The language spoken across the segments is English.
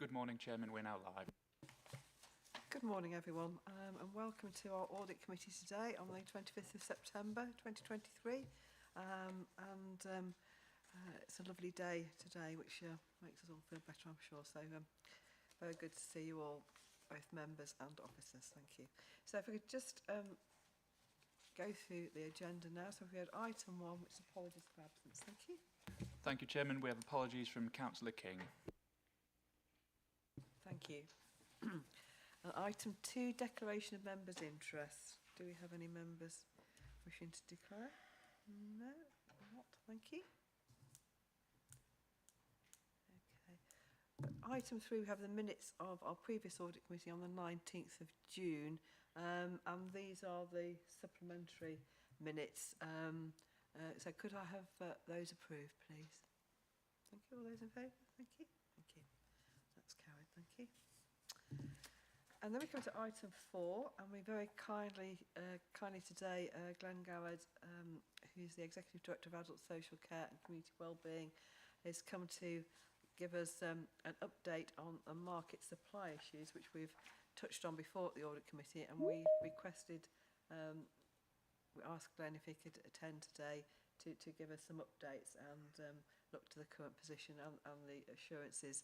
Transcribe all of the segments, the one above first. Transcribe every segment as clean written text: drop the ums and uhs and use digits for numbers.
Good morning, Chairman. We're now live. Good morning, everyone, and welcome to our Audit Committee today on the 25th of September 2023. It's a lovely day today, which makes us all feel better, I'm sure. So very good to see you all, both members and officers. Thank you. So if we could just go through the agenda now. So we had item 1, which is apologies for absence. Thank you. Thank you, Chairman. We have apologies from Councillor King. Thank you. Item 2, declaration of members' interest. Do we have any members wishing to declare? No, not. Thank you. Okay. Item 3, we have the minutes of our previous audit committee on the 19th of June, and these are the supplementary minutes. So could I have those approved, please? Thank you. All those in favour? Thank you. Thank you. That's carried. Thank you. And then we come to item 4, and we very kindly today, Glenn Garrett, who's the Executive Director of Adult Social Care and Community Wellbeing, has come to give us an update on market supply issues, which we've touched on before at the Audit Committee, and we requested, we asked Glenn if he could attend today to give us some updates and look to the current position and the assurances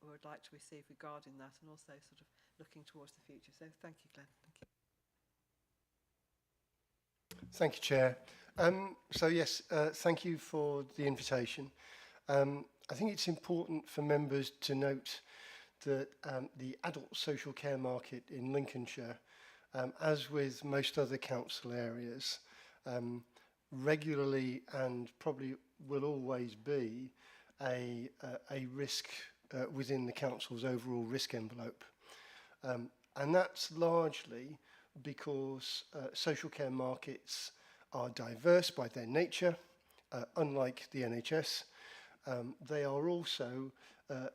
we would like to receive regarding that, and also sort of looking towards the future. So thank you, Glenn. Thank you. Thank you, Chair. So yes, thank you for the invitation. I think it's important for members to note that the adult social care market in Lincolnshire, as with most other council areas, regularly and probably will always be a risk within the council's overall risk envelope. And that's largely because social care markets are diverse by their nature, unlike the NHS. They are also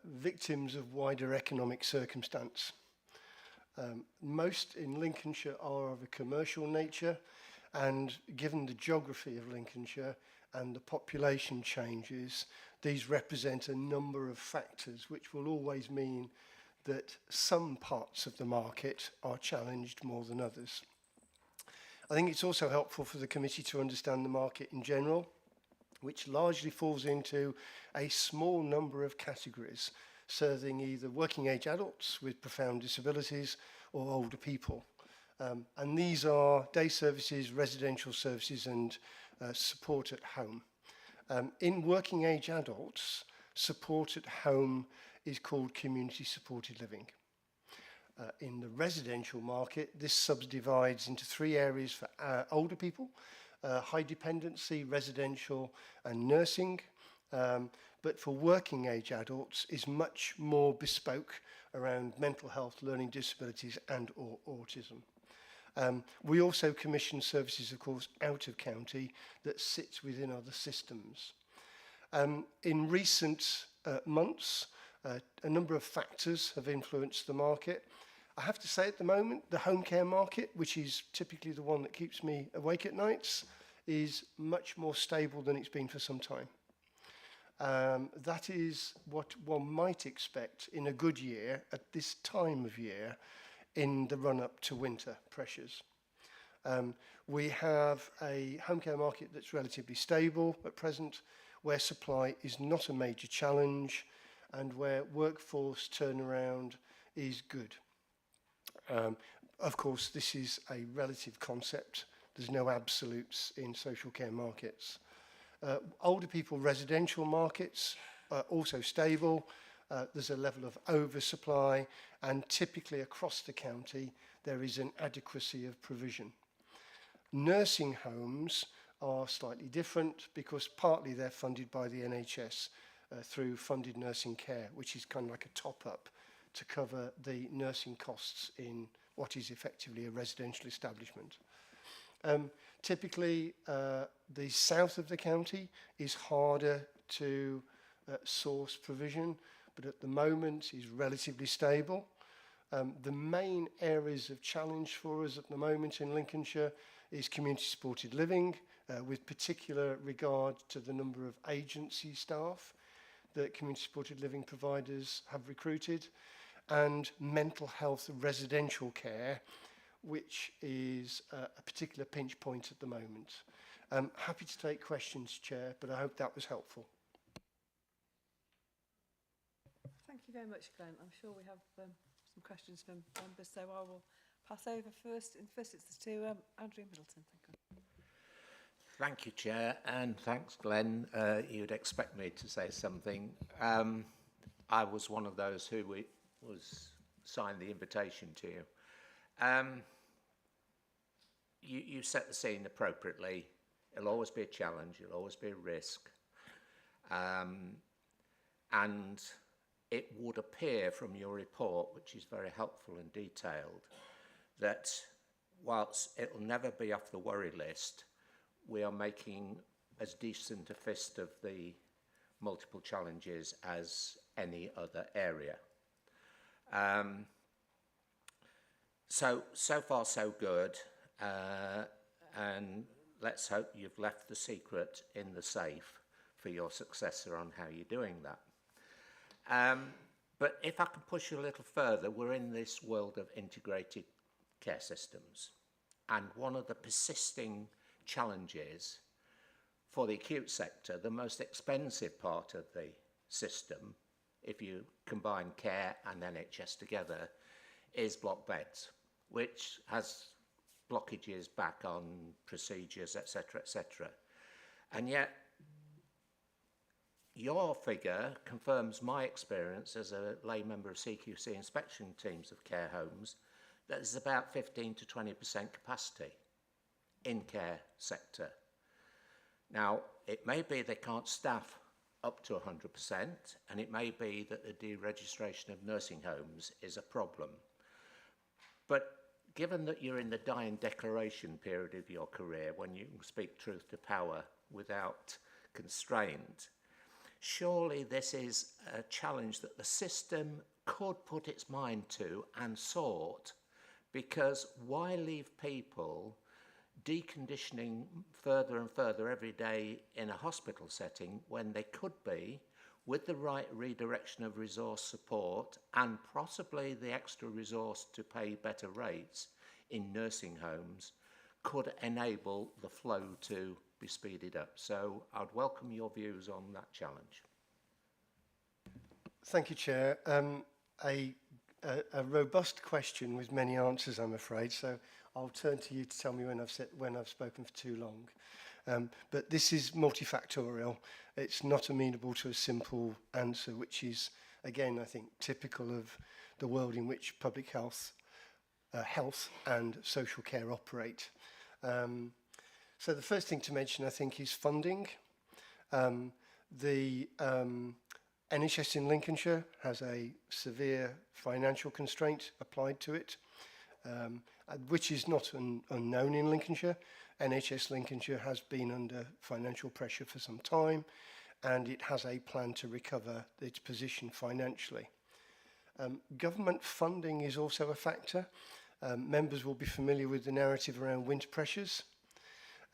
victims of wider economic circumstance. Most in Lincolnshire are of a commercial nature, and given the geography of Lincolnshire and the population changes, these represent a number of factors which will always mean that some parts of the market are challenged more than others. I think it's also helpful for the committee to understand the market in general, which largely falls into a small number of categories, serving either working age adults with profound disabilities or older people. And these are day services, residential services and support at home. In working age adults, support at home is called community supported living. In the residential market, this subdivides into 3 areas for older people, high dependency, residential and nursing. But for working age adults is much more bespoke around mental health, learning disabilities and or autism. We also commission services, of course, out of county that sits within other systems. In recent months, a number of factors have influenced the market. I have to say at the moment, the home care market, which is typically the one that keeps me awake at nights, is much more stable than it's been for some time. That is what one might expect in a good year at this time of year in the run-up to winter pressures. We have a home care market that's relatively stable at present, where supply is not a major challenge and where workforce turnaround is good. Of course, this is a relative concept. There's no absolutes in social care markets. Older people residential markets are also stable. There's a level of oversupply, and typically across the county there is an adequacy of provision. Nursing homes are slightly different because partly they're funded by the NHS through funded nursing care, which is kind of like a top-up to cover the nursing costs in what is effectively a residential establishment. Typically, the south of the county is harder to source provision, but at the moment is relatively stable. The main areas of challenge for us at the moment in Lincolnshire is community supported living, with particular regard to the number of agency staff. that community supported living providers have recruited, and mental health residential care, which is a particular pinch point at the moment. Happy to take questions, Chair, but I hope that was helpful. Thank you very much, Glenn. I'm sure we have some questions from members, so I will pass over first. And first it's to Andrew Middleton. Thank you. Thank you, Chair, and thanks, Glenn. You'd expect me to say something. I was one of those who was signed the invitation to you. You set the scene appropriately. It'll always be a challenge. It'll always be a risk. And it would appear from your report, which is very helpful and detailed, that whilst it'll never be off the worry list, we are making as decent a fist of the multiple challenges as any other area. So far so good, and let's hope you've left the secret in the safe for your successor on how you're doing that. But if I can push you a little further, we're in this world of integrated care systems, and one of the persisting challenges for the acute sector, the most expensive part of the system, if you combine care and NHS together, is block beds, which has blockages back on procedures, etc., etc. And yet, your figure confirms my experience as a lay member of CQC inspection teams of care homes, that there's about 15 to 20% capacity in care sector. Now, it may be they can't staff up to 100%, and it may be that the deregistration of nursing homes is a problem. But given that you're in the dying declaration period of your career, when you can speak truth to power without constraint, surely this is a challenge that the system could put its mind to and sort, because why leave people deconditioning further and further every day in a hospital setting when they could be, with the right redirection of resource support and possibly the extra resource to pay better rates in nursing homes, could enable the flow to be speeded up. So I'd welcome your views on that challenge. Thank you, Chair. A robust question with many answers, I'm afraid, so I'll turn to you to tell me when I've spoken for too long. But this is multifactorial. It's not amenable to a simple answer, which is, again, I think, typical of the world in which public health and social care operate. So the first thing to mention, I think, is funding. The NHS in Lincolnshire has a severe financial constraint applied to it, which is not unknown in Lincolnshire. NHS Lincolnshire has been under financial pressure for some time, and it has a plan to recover its position financially. Government funding is also a factor. Members will be familiar with the narrative around winter pressures.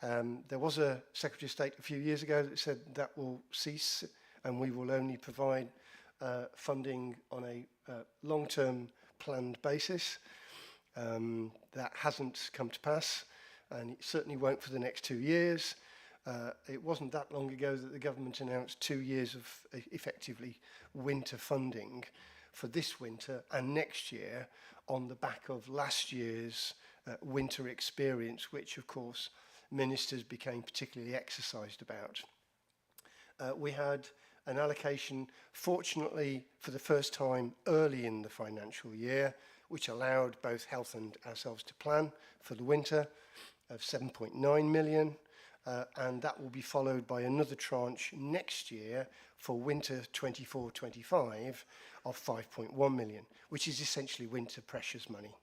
There was a Secretary of State a few years ago that said that will cease, and we will only provide funding on a long-term planned basis. That hasn't come to pass, and it certainly won't for the next 2 years. It wasn't that long ago that the government announced 2 years of effectively winter funding for this winter and next year on the back of last year's winter experience, which of course ministers became particularly exercised about. We had an allocation, fortunately for the first time early in the financial year, which allowed both health and ourselves to plan for the winter, of 7.9 million, and that will be followed by another tranche next year for winter 24-25 of 5.1 million, which is essentially winter pressures money.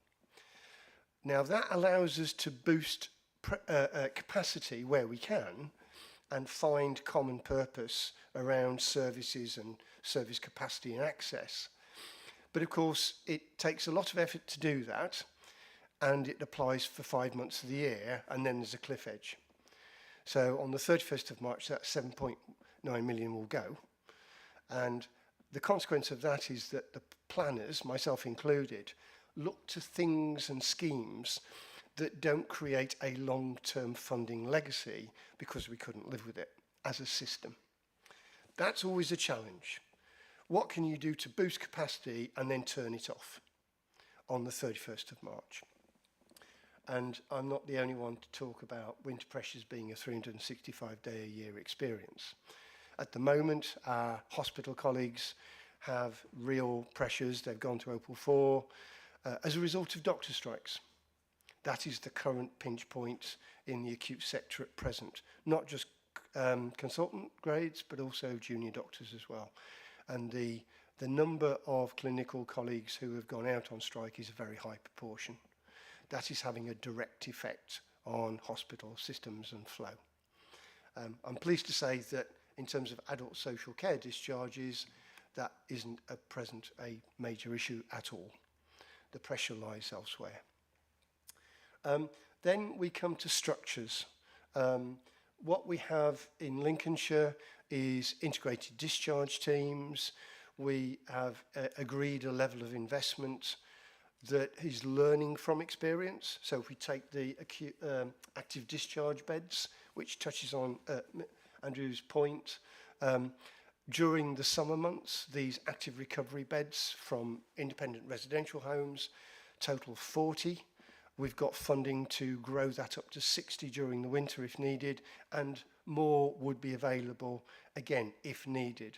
Now that allows us to boost capacity where we can and find common purpose around services and service capacity and access. But of course, it takes a lot of effort to do that, and it applies for 5 months of the year, and then there's a cliff edge. So on the 31st of March, that 7.9 million will go. And the consequence of that is that the planners, myself included, look to things and schemes that don't create a long-term funding legacy because we couldn't live with it as a system. That's always a challenge. What can you do to boost capacity and then turn it off on the 31st of March? And I'm not the only one to talk about winter pressures being a 365-day-a-year experience. At the moment, our hospital colleagues have real pressures. They've gone to Opal 4 as a result of doctor strikes. That is the current pinch point in the acute sector at present, not just consultant grades, but also junior doctors as well. And the number of clinical colleagues who have gone out on strike is a very high proportion. That is having a direct effect on hospital systems and flow. I'm pleased to say that in terms of adult social care discharges, that isn't at present a major issue at all. The pressure lies elsewhere. Then we come to structures. What we have in Lincolnshire is integrated discharge teams. We have agreed a level of investment that is learning from experience. So if we take the acute, active discharge beds, which touches on Andrew's point, during the summer months, these active recovery beds from independent residential homes total 40. We've got funding to grow that up to 60 during the winter if needed, and more would be available, again, if needed.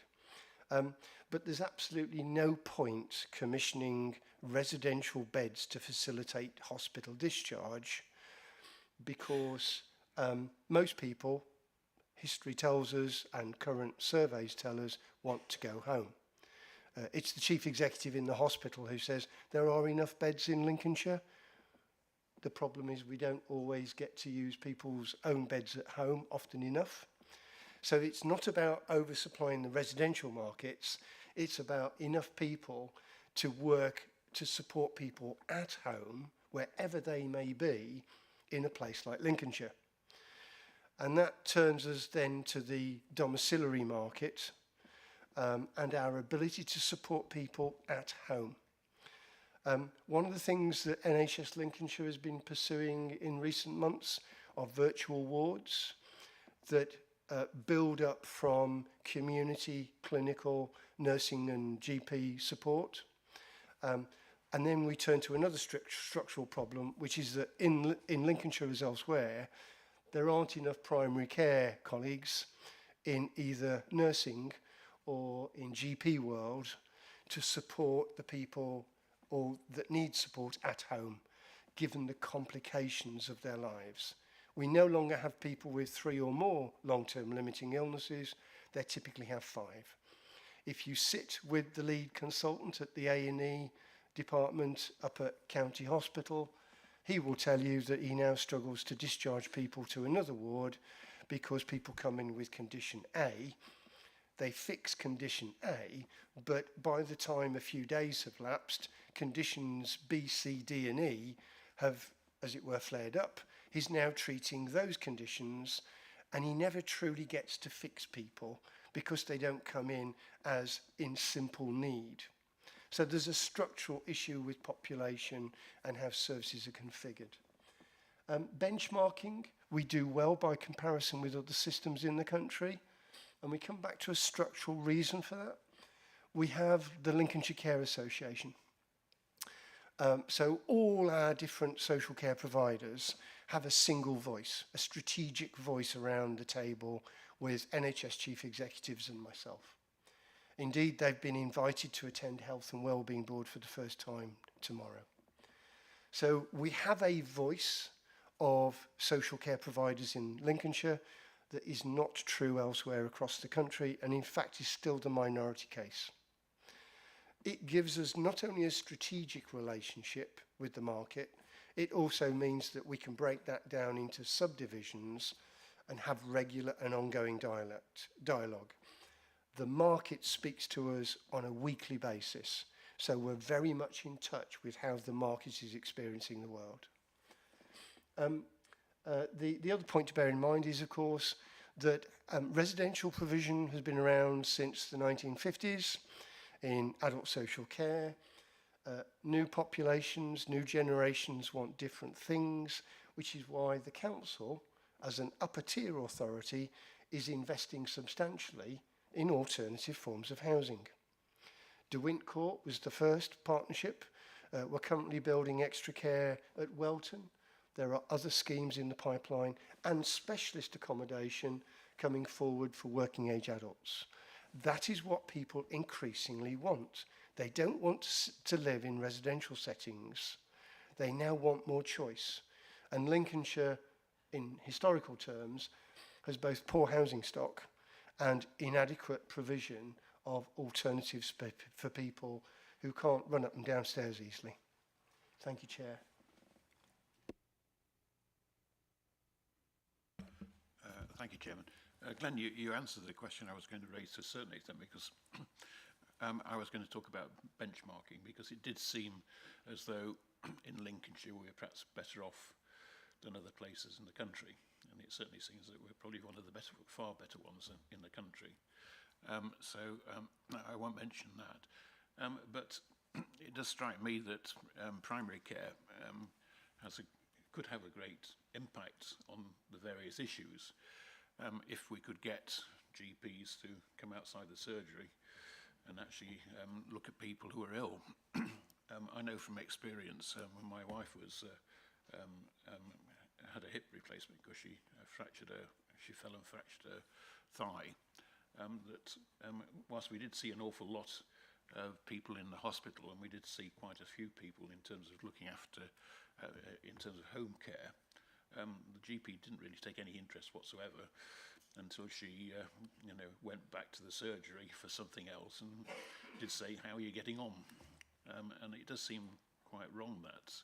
But there's absolutely no point commissioning residential beds to facilitate hospital discharge because most people, history tells us, and current surveys tell us, want to go home. It's the chief executive in the hospital who says there are enough beds in Lincolnshire. The problem is we don't always get to use people's own beds at home often enough. So it's not about oversupplying the residential markets, it's about enough people to work to support people at home, wherever they may be, in a place like Lincolnshire. And that turns us then to the domiciliary market and our ability to support people at home. One of the things that NHS Lincolnshire has been pursuing in recent months are virtual wards that build up from community, clinical, nursing and GP support. And then we turn to another structural problem, which is that in Lincolnshire as elsewhere, there aren't enough primary care colleagues in either nursing or in GP world to support the people or that need support at home, given the complications of their lives. We no longer have people with 3 or more long-term limiting illnesses. They typically have 5. If you sit with the lead consultant at the A&E department up at County Hospital, he will tell you that he now struggles to discharge people to another ward because people come in with condition A. They fix condition A, but by the time a few days have lapsed, conditions B, C, D and E have, as it were, flared up. He's now treating those conditions and he never truly gets to fix people because they don't come in as in simple need. So there's a structural issue with population and how services are configured. Benchmarking, we do well by comparison with other systems in the country. And we come back to a structural reason for that. We have the Lincolnshire Care Association. So all our different social care providers have a single voice, a strategic voice around the table with NHS chief executives and myself. Indeed, they've been invited to attend Health and Wellbeing Board for the first time tomorrow. So we have a voice of social care providers in Lincolnshire that is not true elsewhere across the country, and in fact is still the minority case. It gives us not only a strategic relationship with the market, it also means that we can break that down into subdivisions and have regular and ongoing dialogue. The market speaks to us on a weekly basis, so we're very much in touch with how the market is experiencing the world. The other point to bear in mind is, of course, that residential provision has been around since the 1950s in adult social care. New populations, new generations want different things, which is why the council, as an upper tier authority, is investing substantially in alternative forms of housing. De Wint Court was the first partnership. We're currently building extra care at Welton. There are other schemes in the pipeline and specialist accommodation coming forward for working age adults. That is what people increasingly want. They don't want to live in residential settings. They now want more choice. And Lincolnshire, in historical terms, has both poor housing stock and inadequate provision of alternatives for people who can't run up and down stairs easily. Thank you, Chair. Thank you, Chairman. Glenn, you answered the question I was going to raise to a certain extent, because I was going to talk about benchmarking, because it did seem as though in Lincolnshire we were perhaps better off than other places in the country, and it certainly seems that we're probably one of the far better ones in the country. So I won't mention that. But it does strike me that primary care could have a great impact on the various issues if we could get GPs to come outside the surgery and actually look at people who are ill. I know from experience when my wife had a hip replacement because she fell and fractured her thigh. That whilst we did see an awful lot of people in the hospital, and we did see quite a few people in terms of looking after, in terms of home care, the GP didn't really take any interest whatsoever until she, went back to the surgery for something else and did say, "How are you getting on?" And it does seem quite wrong that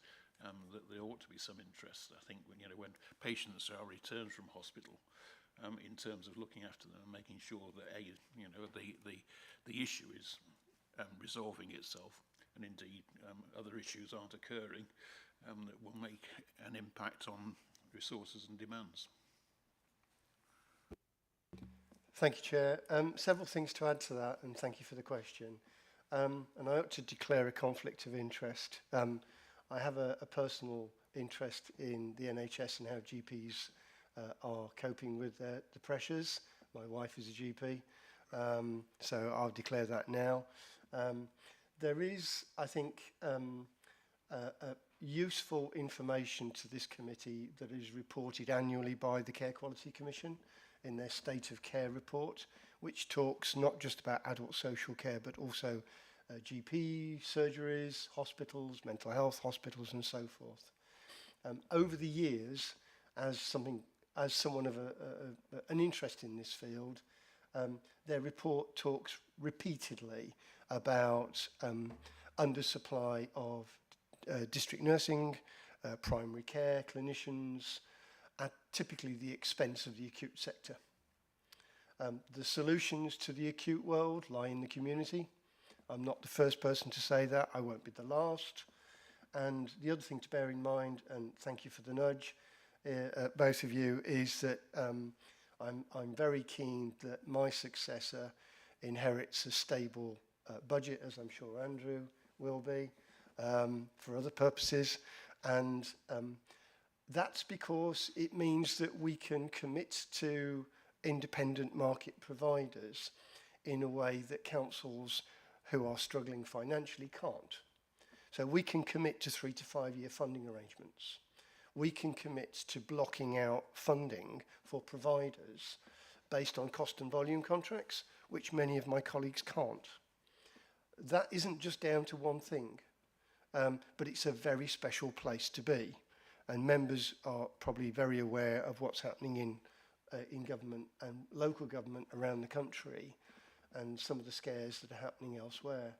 there ought to be some interest. I think when patients are returned from hospital, in terms of looking after them and making sure that the issue is resolving itself, and indeed other issues aren't occurring that will make an impact on resources and demands. Thank you, Chair. Several things to add to that, and thank you for the question. And I ought to declare a conflict of interest. I have a personal interest in the NHS and how GPs are coping with the pressures. My wife is a GP, so I'll declare that now. There is, I think, useful information to this committee that is reported annually by the Care Quality Commission in their State of Care report, which talks not just about adult social care, but also GP surgeries, hospitals, mental health hospitals, and so forth. Over the years, as someone of an interest in this field, their report talks repeatedly about undersupply of district nursing, primary care clinicians, at typically the expense of the acute sector. The solutions to the acute world lie in the community. I'm not the first person to say that. I won't be the last. And the other thing to bear in mind, and thank you for the nudge, both of you, is that I'm very keen that my successor inherits a stable budget, as I'm sure Andrew will be, for other purposes. And that's because it means that we can commit to independent market providers in a way that councils who are struggling financially can't. So we can commit to 3 to 5 year funding arrangements. We can commit to blocking out funding for providers based on cost and volume contracts, which many of my colleagues can't. That isn't just down to one thing, but it's a very special place to be. And members are probably very aware of what's happening in government and local government around the country and some of the scares that are happening elsewhere.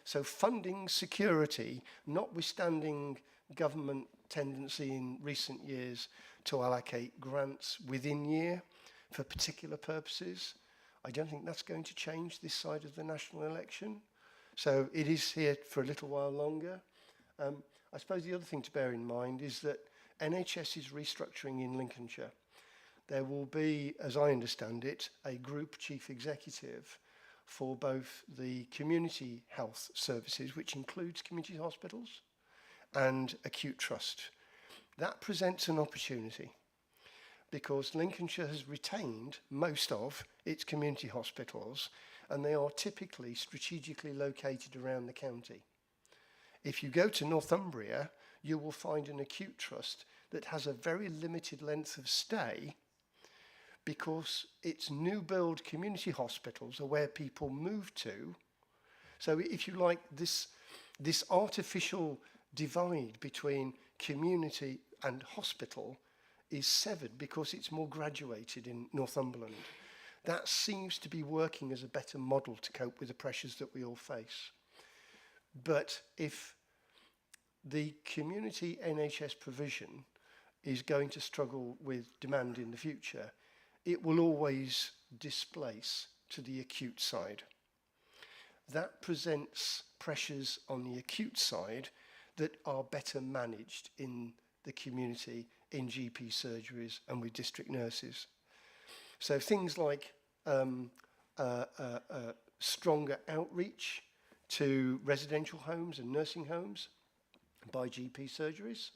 So funding security, notwithstanding government tendency in recent years to allocate grants within year for particular purposes, I don't think that's going to change this side of the national election. So it is here for a little while longer. I suppose the other thing to bear in mind is that NHS is restructuring in Lincolnshire. there will be, as I understand it, a group chief executive for both the community health services, which includes community hospitals, and acute trust. That presents an opportunity because Lincolnshire has retained most of its community hospitals, and they are typically strategically located around the county. If you go to Northumbria, you will find an acute trust that has a very limited length of stay because its new build community hospitals are where people move to. So if you like, this artificial divide between community and hospital is severed because it's more graduated in Northumberland. That seems to be working as a better model to cope with the pressures that we all face. But if the community NHS provision is going to struggle with demand in the future, it will always displace to the acute side. That presents pressures on the acute side that are better managed in the community, in GP surgeries and with district nurses. So things like stronger outreach to residential homes and nursing homes by GP surgeries.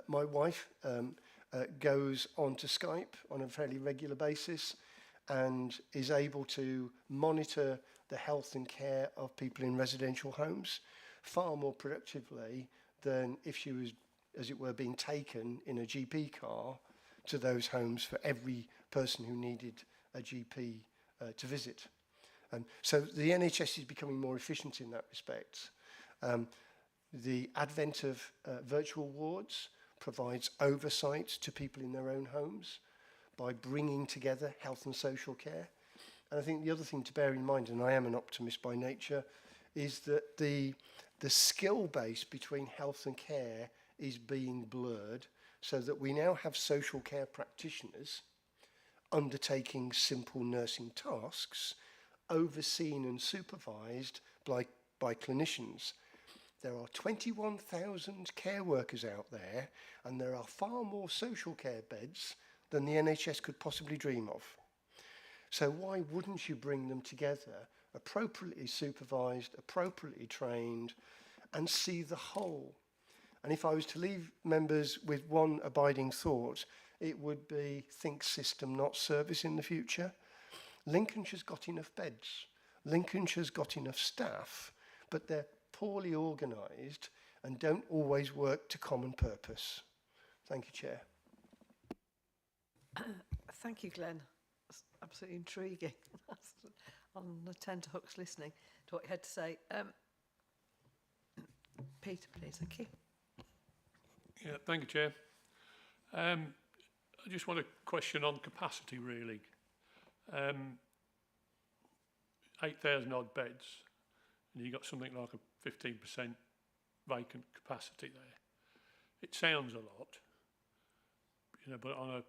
My wife goes onto Skype on a fairly regular basis and is able to monitor the health and care of people in residential homes far more productively than if she was, as it were, being taken in a GP car to those homes for every person who needed a GP to visit. So the NHS is becoming more efficient in that respect. The advent of virtual wards provides oversight to people in their own homes by bringing together health and social care. And I think the other thing to bear in mind, and I am an optimist by nature, is that the skill base between health and care is being blurred so that we now have social care practitioners undertaking simple nursing tasks, overseen and supervised by clinicians. There are 21,000 care workers out there, and there are far more social care beds than the NHS could possibly dream of. So why wouldn't you bring them together, appropriately supervised, appropriately trained, and see the whole? And if I was to leave members with one abiding thought, it would be think system, not service in the future. Lincolnshire's got enough beds. Lincolnshire's got enough staff, but they're poorly organised and don't always work to common purpose. Thank you, Chair. Thank you, Glenn. That's absolutely intriguing. On the tenterhooks listening to what you had to say. Peter, please. Thank you. Yeah, thank you, Chair. I just want a question on capacity, really. 8,000 odd beds, and you've got something like a 15% vacant capacity there. It sounds a lot, but on a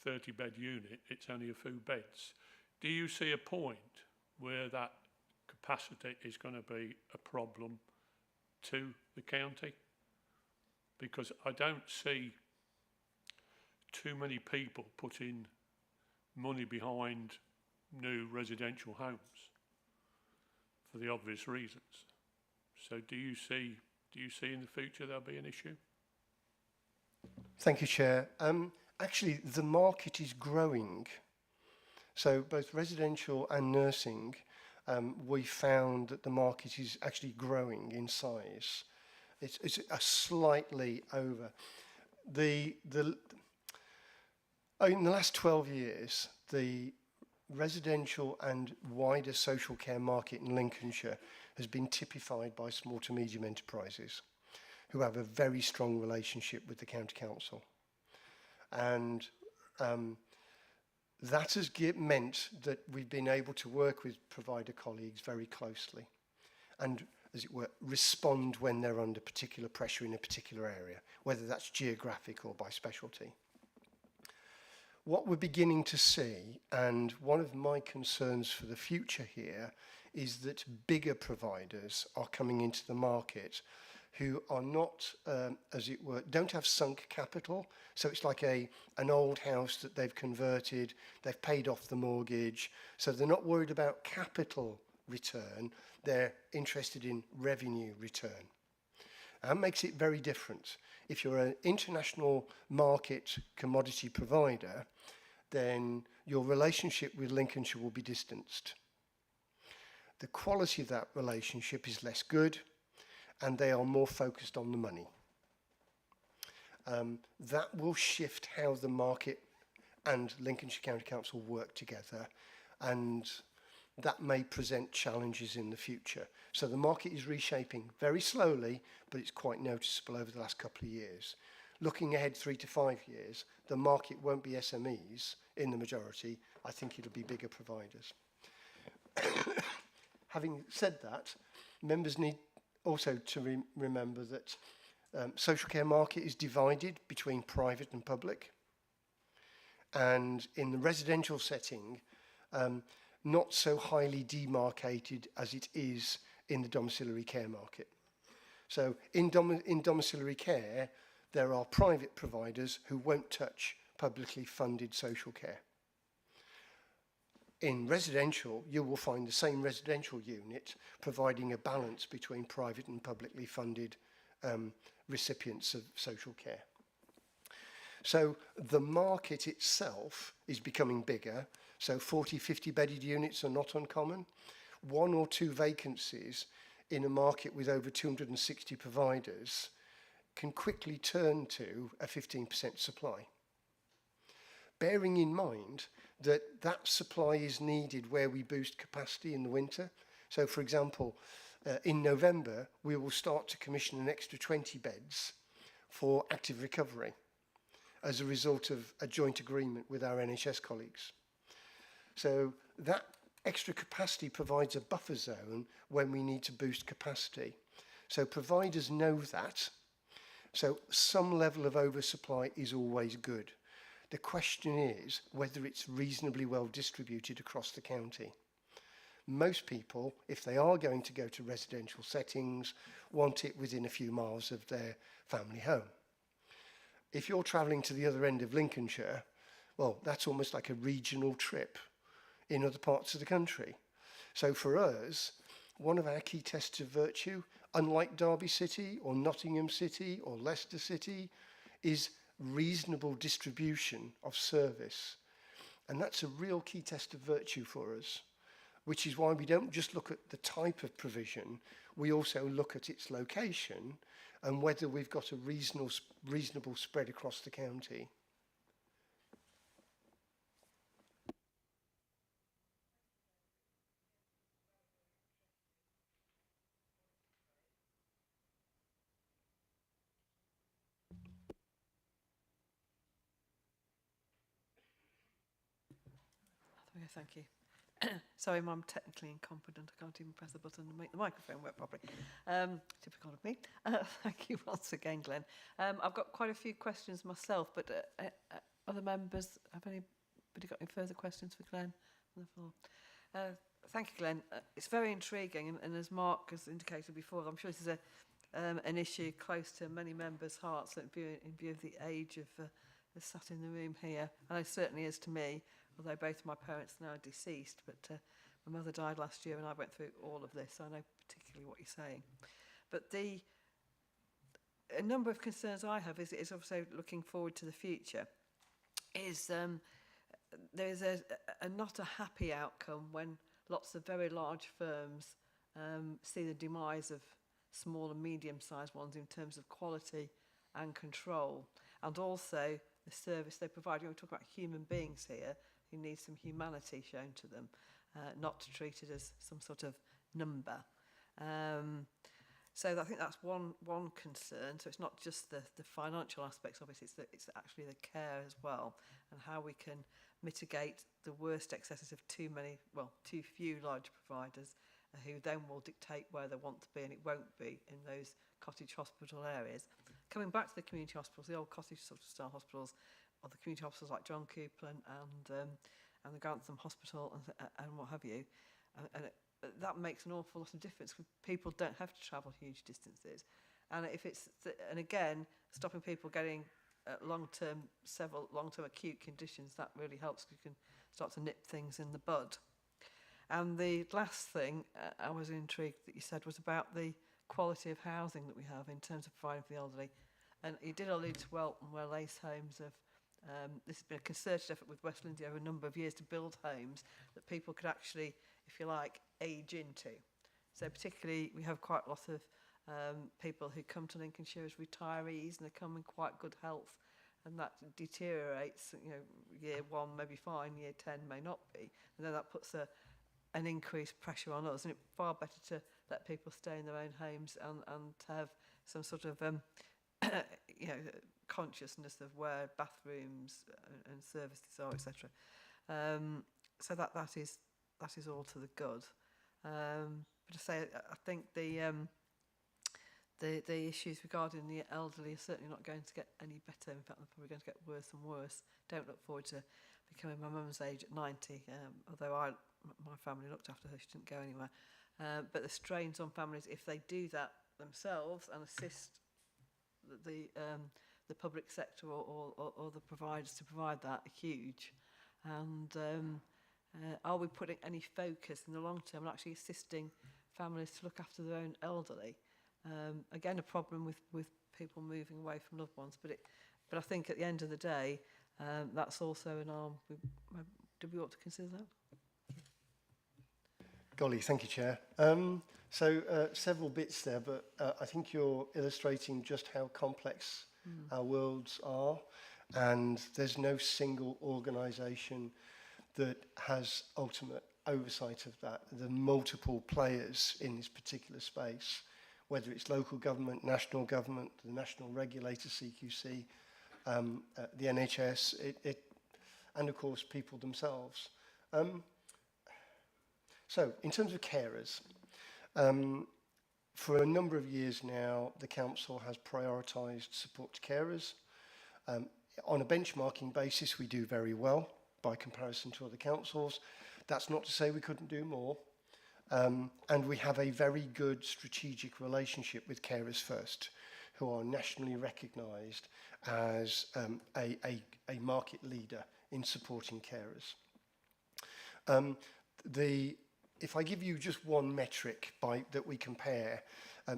30-bed unit, it's only a few beds. Do you see a point where that capacity is going to be a problem to the county? Because I don't see too many people putting money behind new residential homes for the obvious reasons. So do you see in the future there'll be an issue? Thank you, Chair. Actually, the market is growing. So both residential and nursing, we found that the market is actually growing in size. It's a slightly over. In the last 12 years, the residential and wider social care market in Lincolnshire has been typified by small to medium enterprises who have a very strong relationship with the county council. And that has meant that we've been able to work with provider colleagues very closely and, as it were, respond when they're under particular pressure in a particular area, whether that's geographic or by specialty. What we're beginning to see, and one of my concerns for the future here, is that bigger providers are coming into the market who are not, as it were, don't have sunk capital. So it's like an old house that they've converted, they've paid off the mortgage, so they're not worried about capital return, they're interested in revenue return. That makes it very different. If you're an international market commodity provider, then your relationship with Lincolnshire will be distanced. The quality of that relationship is less good, and they are more focused on the money. That will shift how the market and Lincolnshire County Council work together, and that may present challenges in the future. So the market is reshaping very slowly, but it's quite noticeable over the last couple of years. Looking ahead 3 to 5 years, the market won't be SMEs in the majority. I think it'll be bigger providers. Having said that, members need also to remember that social care market is divided between private and public. And in the residential setting, not so highly demarcated as it is in the domiciliary care market. So in domiciliary care, there are private providers who won't touch publicly funded social care. In residential, you will find the same residential unit providing a balance between private and publicly funded recipients of social care. So the market itself is becoming bigger. So 40, 50 bedded units are not uncommon. 1 or 2 vacancies in a market with over 260 providers can quickly turn to a 15% supply. Bearing in mind that that supply is needed where we boost capacity in the winter. So, for example, in November, we will start to commission an extra 20 beds for active recovery as a result of a joint agreement with our NHS colleagues. So that extra capacity provides a buffer zone when we need to boost capacity. So providers know that. So some level of oversupply is always good. The question is whether it's reasonably well distributed across the county. Most people, if they are going to go to residential settings, want it within a few miles of their family home. If you're travelling to the other end of Lincolnshire, well, that's almost like a regional trip in other parts of the country. So for us, one of our key tests of virtue, unlike Derby City or Nottingham City or Leicester City, is reasonable distribution of service. And that's a real key test of virtue for us, which is why we don't just look at the type of provision, we also look at its location and whether we've got a reasonable spread across the county. Okay, thank you. Sorry, I'm technically incompetent. I can't even press the button and make the microphone work properly. Typical of me. Thank you once again, Glenn. I've got quite a few questions myself, but other members, have anybody got any further questions for Glenn on the floor? Thank you, Glenn. It's very intriguing, and as Mark has indicated before, I'm sure this is an issue close to many members' hearts in view of the age of the sat in the room here. And it certainly is to me, although both of my parents are now deceased, but my mother died last year and I went through all of this, so I know particularly what you're saying. But a number of concerns I have is also looking forward to the future, is there's not a happy outcome when lots of very large firms see the demise of small and medium-sized ones in terms of quality and control, and also the service they provide. We talk about human beings here who need some humanity shown to them, not to treat it as some sort of number. So I think that's one concern. So it's not just the financial aspects of it, it's actually the care as well, and how we can mitigate the worst excesses of too few large providers who then will dictate where they want to be, and it won't be in those cottage hospital areas. Coming back to the community hospitals, the old cottage style hospitals, or the community hospitals like John Coupland and the Grantham Hospital and what have you, and that makes an awful lot of difference. People don't have to travel huge distances, And if it's, and again, stopping people getting several long-term acute conditions, that really helps. You can start to nip things in the bud. And the last thing I was intrigued that you said was about the quality of housing that we have in terms of providing for the elderly. And you did allude to Welton, where Lace Homes have, this has been a concerted effort with West Lindsey over a number of years to build homes that people could actually, if you like, age into. So particularly, we have quite a lot of people who come to Lincolnshire as retirees, and they come in quite good health, and that deteriorates. You know, year 1 may be fine, year 10 may not be, and then that puts an increased pressure on us. And it's far better to let people stay in their own homes and to have some sort of you know, consciousness of where bathrooms and services are, etc. So that is all to the good. But to say, I think the issues regarding the elderly are certainly not going to get any better. In fact, they're probably going to get worse and worse. Don't look forward to becoming my mum's age at 90, although my family looked after her, she didn't go anywhere. But the strains on families, if they do that themselves and assist the public sector or the providers to provide that, are huge. And are we putting any focus in the long term on actually assisting families to look after their own elderly? Again, a problem with people moving away from loved ones, but I think at the end of the day, that's also an arm. Do we ought to consider that? Golly, thank you, Chair. Several bits there, but I think you're illustrating just how complex our worlds are, and there's no single organisation that has ultimate oversight of that. There are multiple players in this particular space, whether it's local government, the national regulator, CQC, the NHS, and of course people themselves. So, in terms of carers, for a number of years now, the council has prioritised support to carers. On a benchmarking basis, we do very well by comparison to other councils. That's not to say we couldn't do more. And we have a very good strategic relationship with Carers First, who are nationally recognised as a market leader in supporting carers. If I give you just one metric that we compare,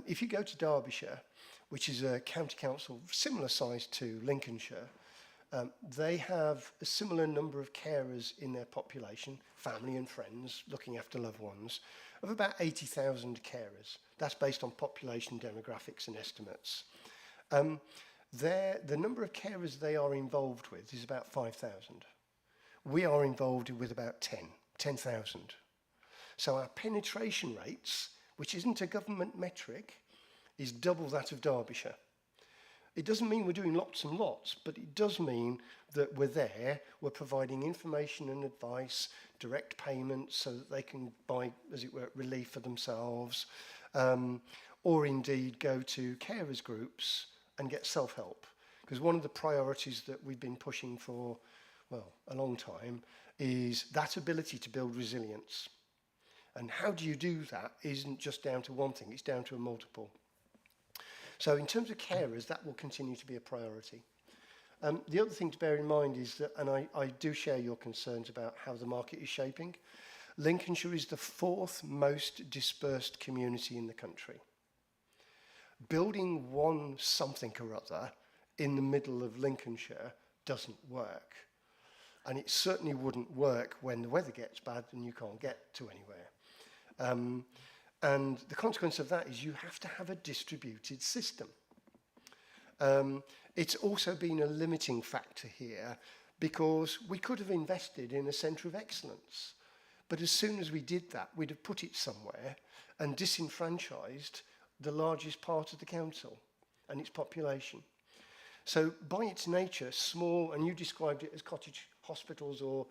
if you go to Derbyshire, which is a county council similar size to Lincolnshire, they have a similar number of carers in their population, family and friends, looking after loved ones, of about 80,000 carers. That's based on population demographics and estimates. The number of carers they are involved with is about 5,000. We are involved with about 10,000. So our penetration rates, which isn't a government metric, is double that of Derbyshire. It doesn't mean we're doing lots and lots, but it does mean that we're there, we're providing information and advice, direct payments so that they can buy, as it were, relief for themselves, or indeed go to carers groups and get self-help. Because one of the priorities that we've been pushing for, well, a long time, is that ability to build resilience. And how do you do that isn't just down to one thing, it's down to a multiple. So in terms of carers, that will continue to be a priority. The other thing to bear in mind is that, and I do share your concerns about how the market is shaping, Lincolnshire is the 4th most dispersed community in the country. Building one something or other in the middle of Lincolnshire doesn't work. And it certainly wouldn't work when the weather gets bad and you can't get to anywhere. And the consequence of that is you have to have a distributed system. It's also been a limiting factor here because we could have invested in a centre of excellence. But as soon as we did that, we'd have put it somewhere and disenfranchised the largest part of the council and its population. So by its nature, small, and you described it as cottage hospitals or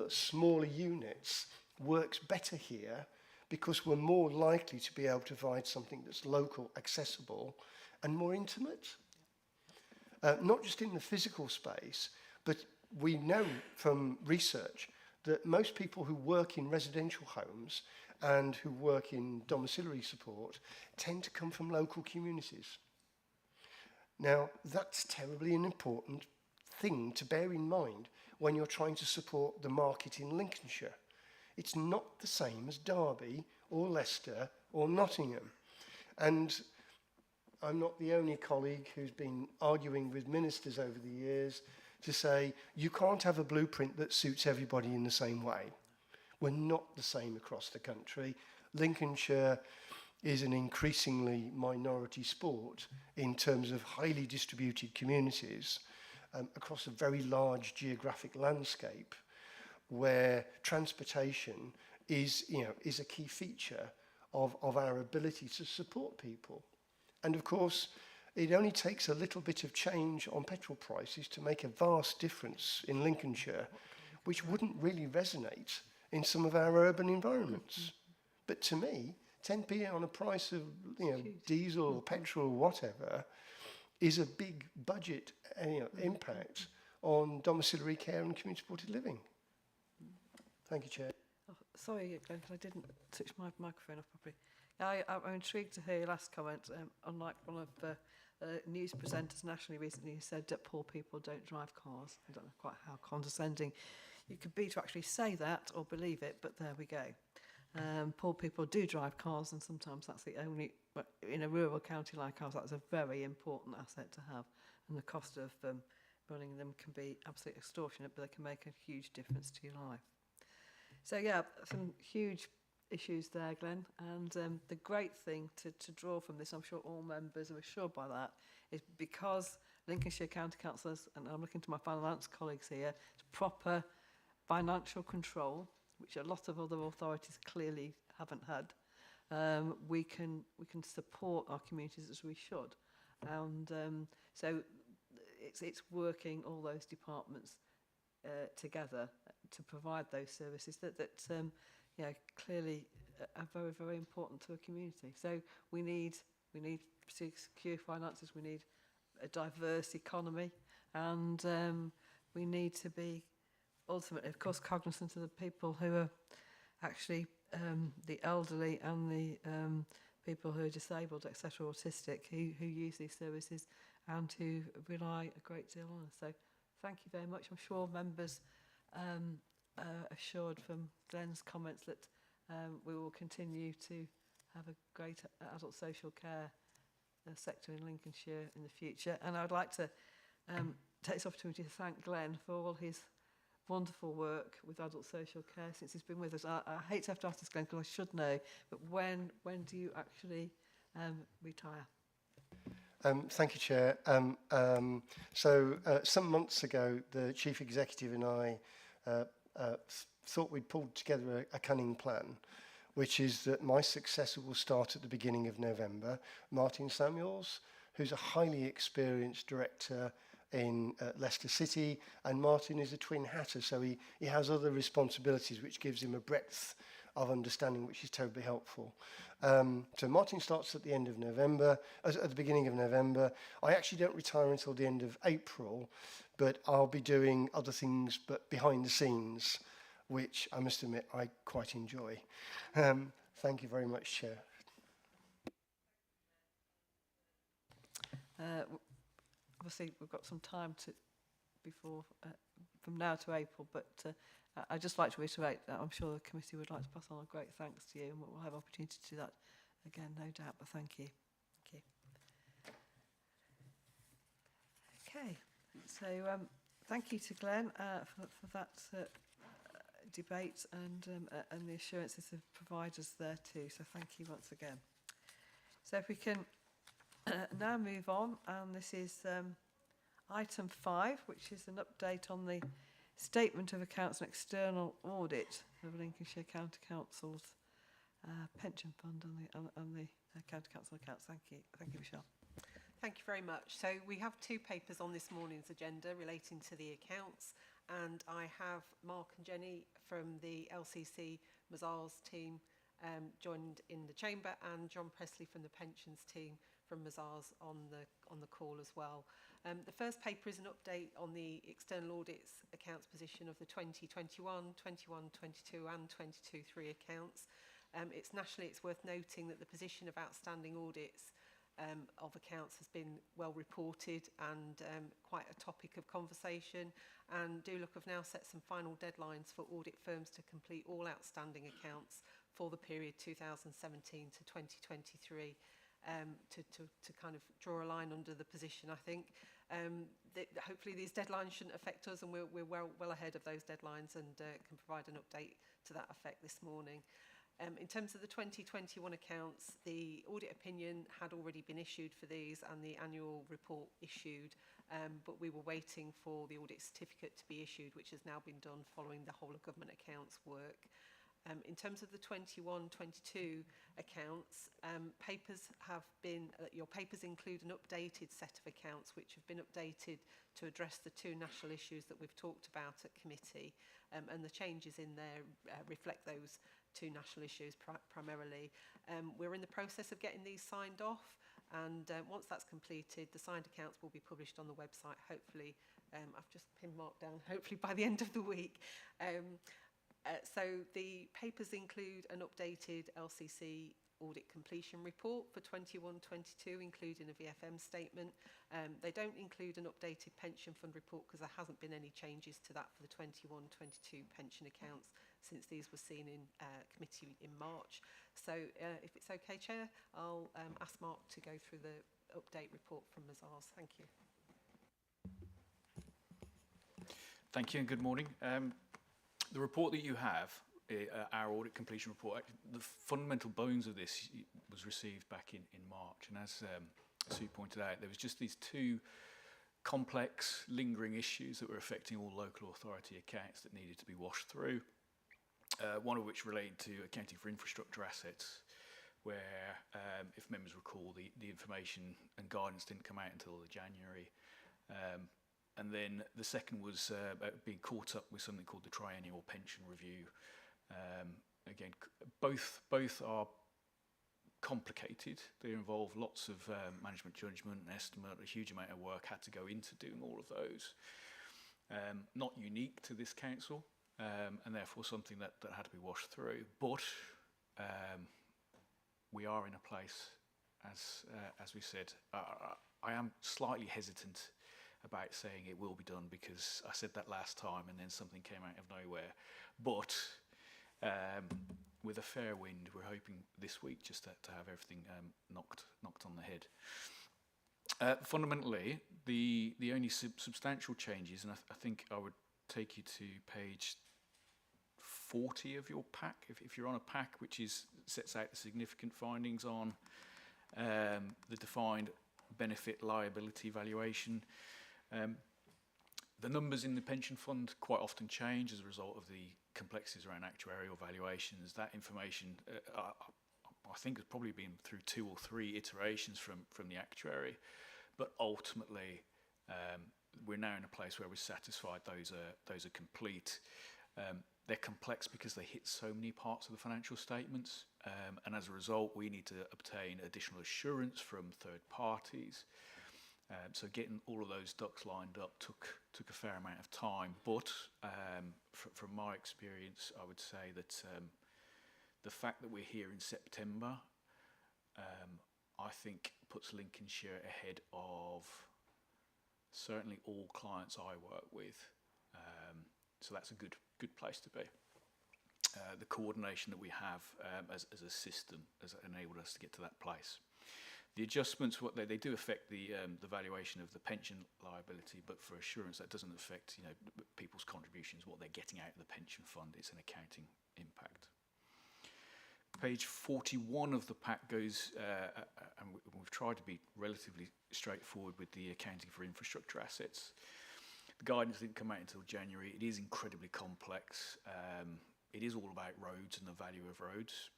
smaller units, works better here because we're more likely to be able to provide something that's local, accessible, and more intimate. Not just in the physical space, but we know from research that most people who work in residential homes and who work in domiciliary support tend to come from local communities. Now, that's terribly an important thing to bear in mind when you're trying to support the market in Lincolnshire. It's not the same as Derby or Leicester or Nottingham. And I'm not the only colleague who's been arguing with ministers over the years to say, you can't have a blueprint that suits everybody in the same way. We're not the same across the country. Lincolnshire is an increasingly minority sport in terms of highly distributed communities across a very large geographic landscape where transportation is a key feature of our ability to support people. And of course, it only takes a little bit of change on petrol prices to make a vast difference in Lincolnshire, which wouldn't really resonate in some of our urban environments. But to me, 10p on a price of diesel or petrol or whatever is a big budget impact on domiciliary care and community supported living. Thank you, Chair. Oh, sorry, Glenn, 'cause I didn't switch my microphone off properly. I'm intrigued to hear your last comment. Unlike one of the news presenters nationally recently who said that poor people don't drive cars. I don't know quite how condescending you could be to actually say that or believe it, but there we go. Poor people do drive cars, and sometimes that's the only, in a rural county like ours, that's a very important asset to have, and the cost of running them can be absolutely extortionate, but they can make a huge difference to your life. So yeah, some huge issues there, Glenn, and the great thing to draw from this, I'm sure all members are assured by that, is because Lincolnshire County Councillors, and I'm looking to my finance colleagues here, it's proper financial control, which a lot of other authorities clearly haven't had. We can support our communities as we should, and so it's working all those departments together to provide those services that clearly are very, very important to a community. So we need secure finances, we need a diverse economy, and we need to be ultimately, of course, cognizant of the people who are actually the elderly and the people who are disabled, etc., autistic, who use these services and who rely a great deal on us. So thank you very much. I'm sure members are assured from Glenn's comments that we will continue to have a great adult social care sector in Lincolnshire in the future. And I'd like to take this opportunity to thank Glenn for all his wonderful work with adult social care since he's been with us. I hate to have to ask this, Glenn, because I should know, but when do you actually retire? Thank you, Chair. So some months ago, the Chief Executive and I thought we'd pulled together a cunning plan, which is that my successor will start at the beginning of November, Martin Samuels, who's a highly experienced director in Leicester City, and Martin is a twin hatter, so he has other responsibilities which gives him a breadth of understanding which is terribly helpful. So Martin starts at the end of November, at the beginning of November. I actually don't retire until the end of April, but I'll be doing other things but behind the scenes, which I must admit I quite enjoy. Thank you very much, Chair. Obviously, we've got some time before from now to April, but I'd just like to reiterate that I'm sure the committee would like to pass on a great thanks to you, and we'll have opportunity to do that again, no doubt, but thank you. Thank you. Okay, so thank you to Glenn for that debate and the assurances of providers there too, so thank you once again. So if we can now move on, and this is item 5, which is an update on the Statement of Accounts and External Audit of Lincolnshire County Council's pension fund and the County Council accounts. Thank you, Michelle. Thank you very much. So we have 2 papers on this morning's agenda relating to the accounts, and I have Mark and Jenny from the LCC Mazars team joined in the chamber, and John Presley from the pensions team from Mazars on the call as well. The first paper is an update on the external audits accounts position of the 2021, 21-22 and 22-3 accounts. It's worth noting that the position of outstanding audits of accounts has been well reported and quite a topic of conversation. And DLUC have now set some final deadlines for audit firms to complete all outstanding accounts for the period 2017 to 2023, to kind of draw a line under the position, I think. Hopefully these deadlines shouldn't affect us, and we're well ahead of those deadlines, and can provide an update to that effect this morning. In terms of the 2021 accounts, the audit opinion had already been issued for these and the annual report issued, but we were waiting for the audit certificate to be issued, which has now been done following the whole of government accounts work. In terms of the 21-22 accounts, your papers include an updated set of accounts which have been updated to address the two national issues that we've talked about at committee, and the changes in there reflect those two national issues primarily. We're in the process of getting these signed off, and once that's completed, the signed accounts will be published on the website, hopefully, I've just pin marked down, hopefully by the end of the week. So the papers include an updated LCC audit completion report for 21-22, including a VFM statement. They don't include an updated pension fund report because there hasn't been any changes to that for the 21-22 pension accounts since these were seen in committee in March. So if it's okay, Chair, I'll ask Mark to go through the update report from Mazars. Thank you. Thank you and good morning. The report that you have, our audit completion report, the fundamental bones of this was received back in March, and as Sue pointed out, there was just these two complex, lingering issues that were affecting all local authority accounts that needed to be washed through, one of which related to accounting for infrastructure assets, where, if members recall, the information and guidance didn't come out until January. And then the second was being caught up with something called the triennial pension review. Again, both are complicated. They involve lots of management judgment and estimate. A huge amount of work had to go into doing all of those. Not unique to this council, and therefore something that had to be washed through. But we are in a place, as we said, I am slightly hesitant about saying it will be done, because I said that last time and then something came out of nowhere. But with a fair wind, we're hoping this week just to have everything knocked on the head. Fundamentally, the only substantial changes, and I think I would take you to page 40 of your pack, if you're on a pack which sets out the significant findings on the defined benefit liability valuation. The numbers in the pension fund quite often change as a result of the complexities around actuarial valuations. That information, I think, has probably been through 2 or 3 iterations from the actuary, but ultimately we're now in a place where we're satisfied those are complete. They're complex because they hit so many parts of the financial statements, and as a result we need to obtain additional assurance from third parties. So getting all of those ducks lined up took a fair amount of time, but from my experience, I would say that the fact that we're here in September, I think puts Lincolnshire ahead of certainly all clients I work with. So that's a good place to be. The coordination that we have as a system has enabled us to get to that place. The adjustments, they do affect the valuation of the pension liability, but for assurance that doesn't affect people's contributions, what they're getting out of the pension fund. It's an accounting impact. Page 41 of the pack goes, and we've tried to be relatively straightforward with the accounting for infrastructure assets. The guidance didn't come out until January. It is incredibly complex. It is all about roads and the value of roads,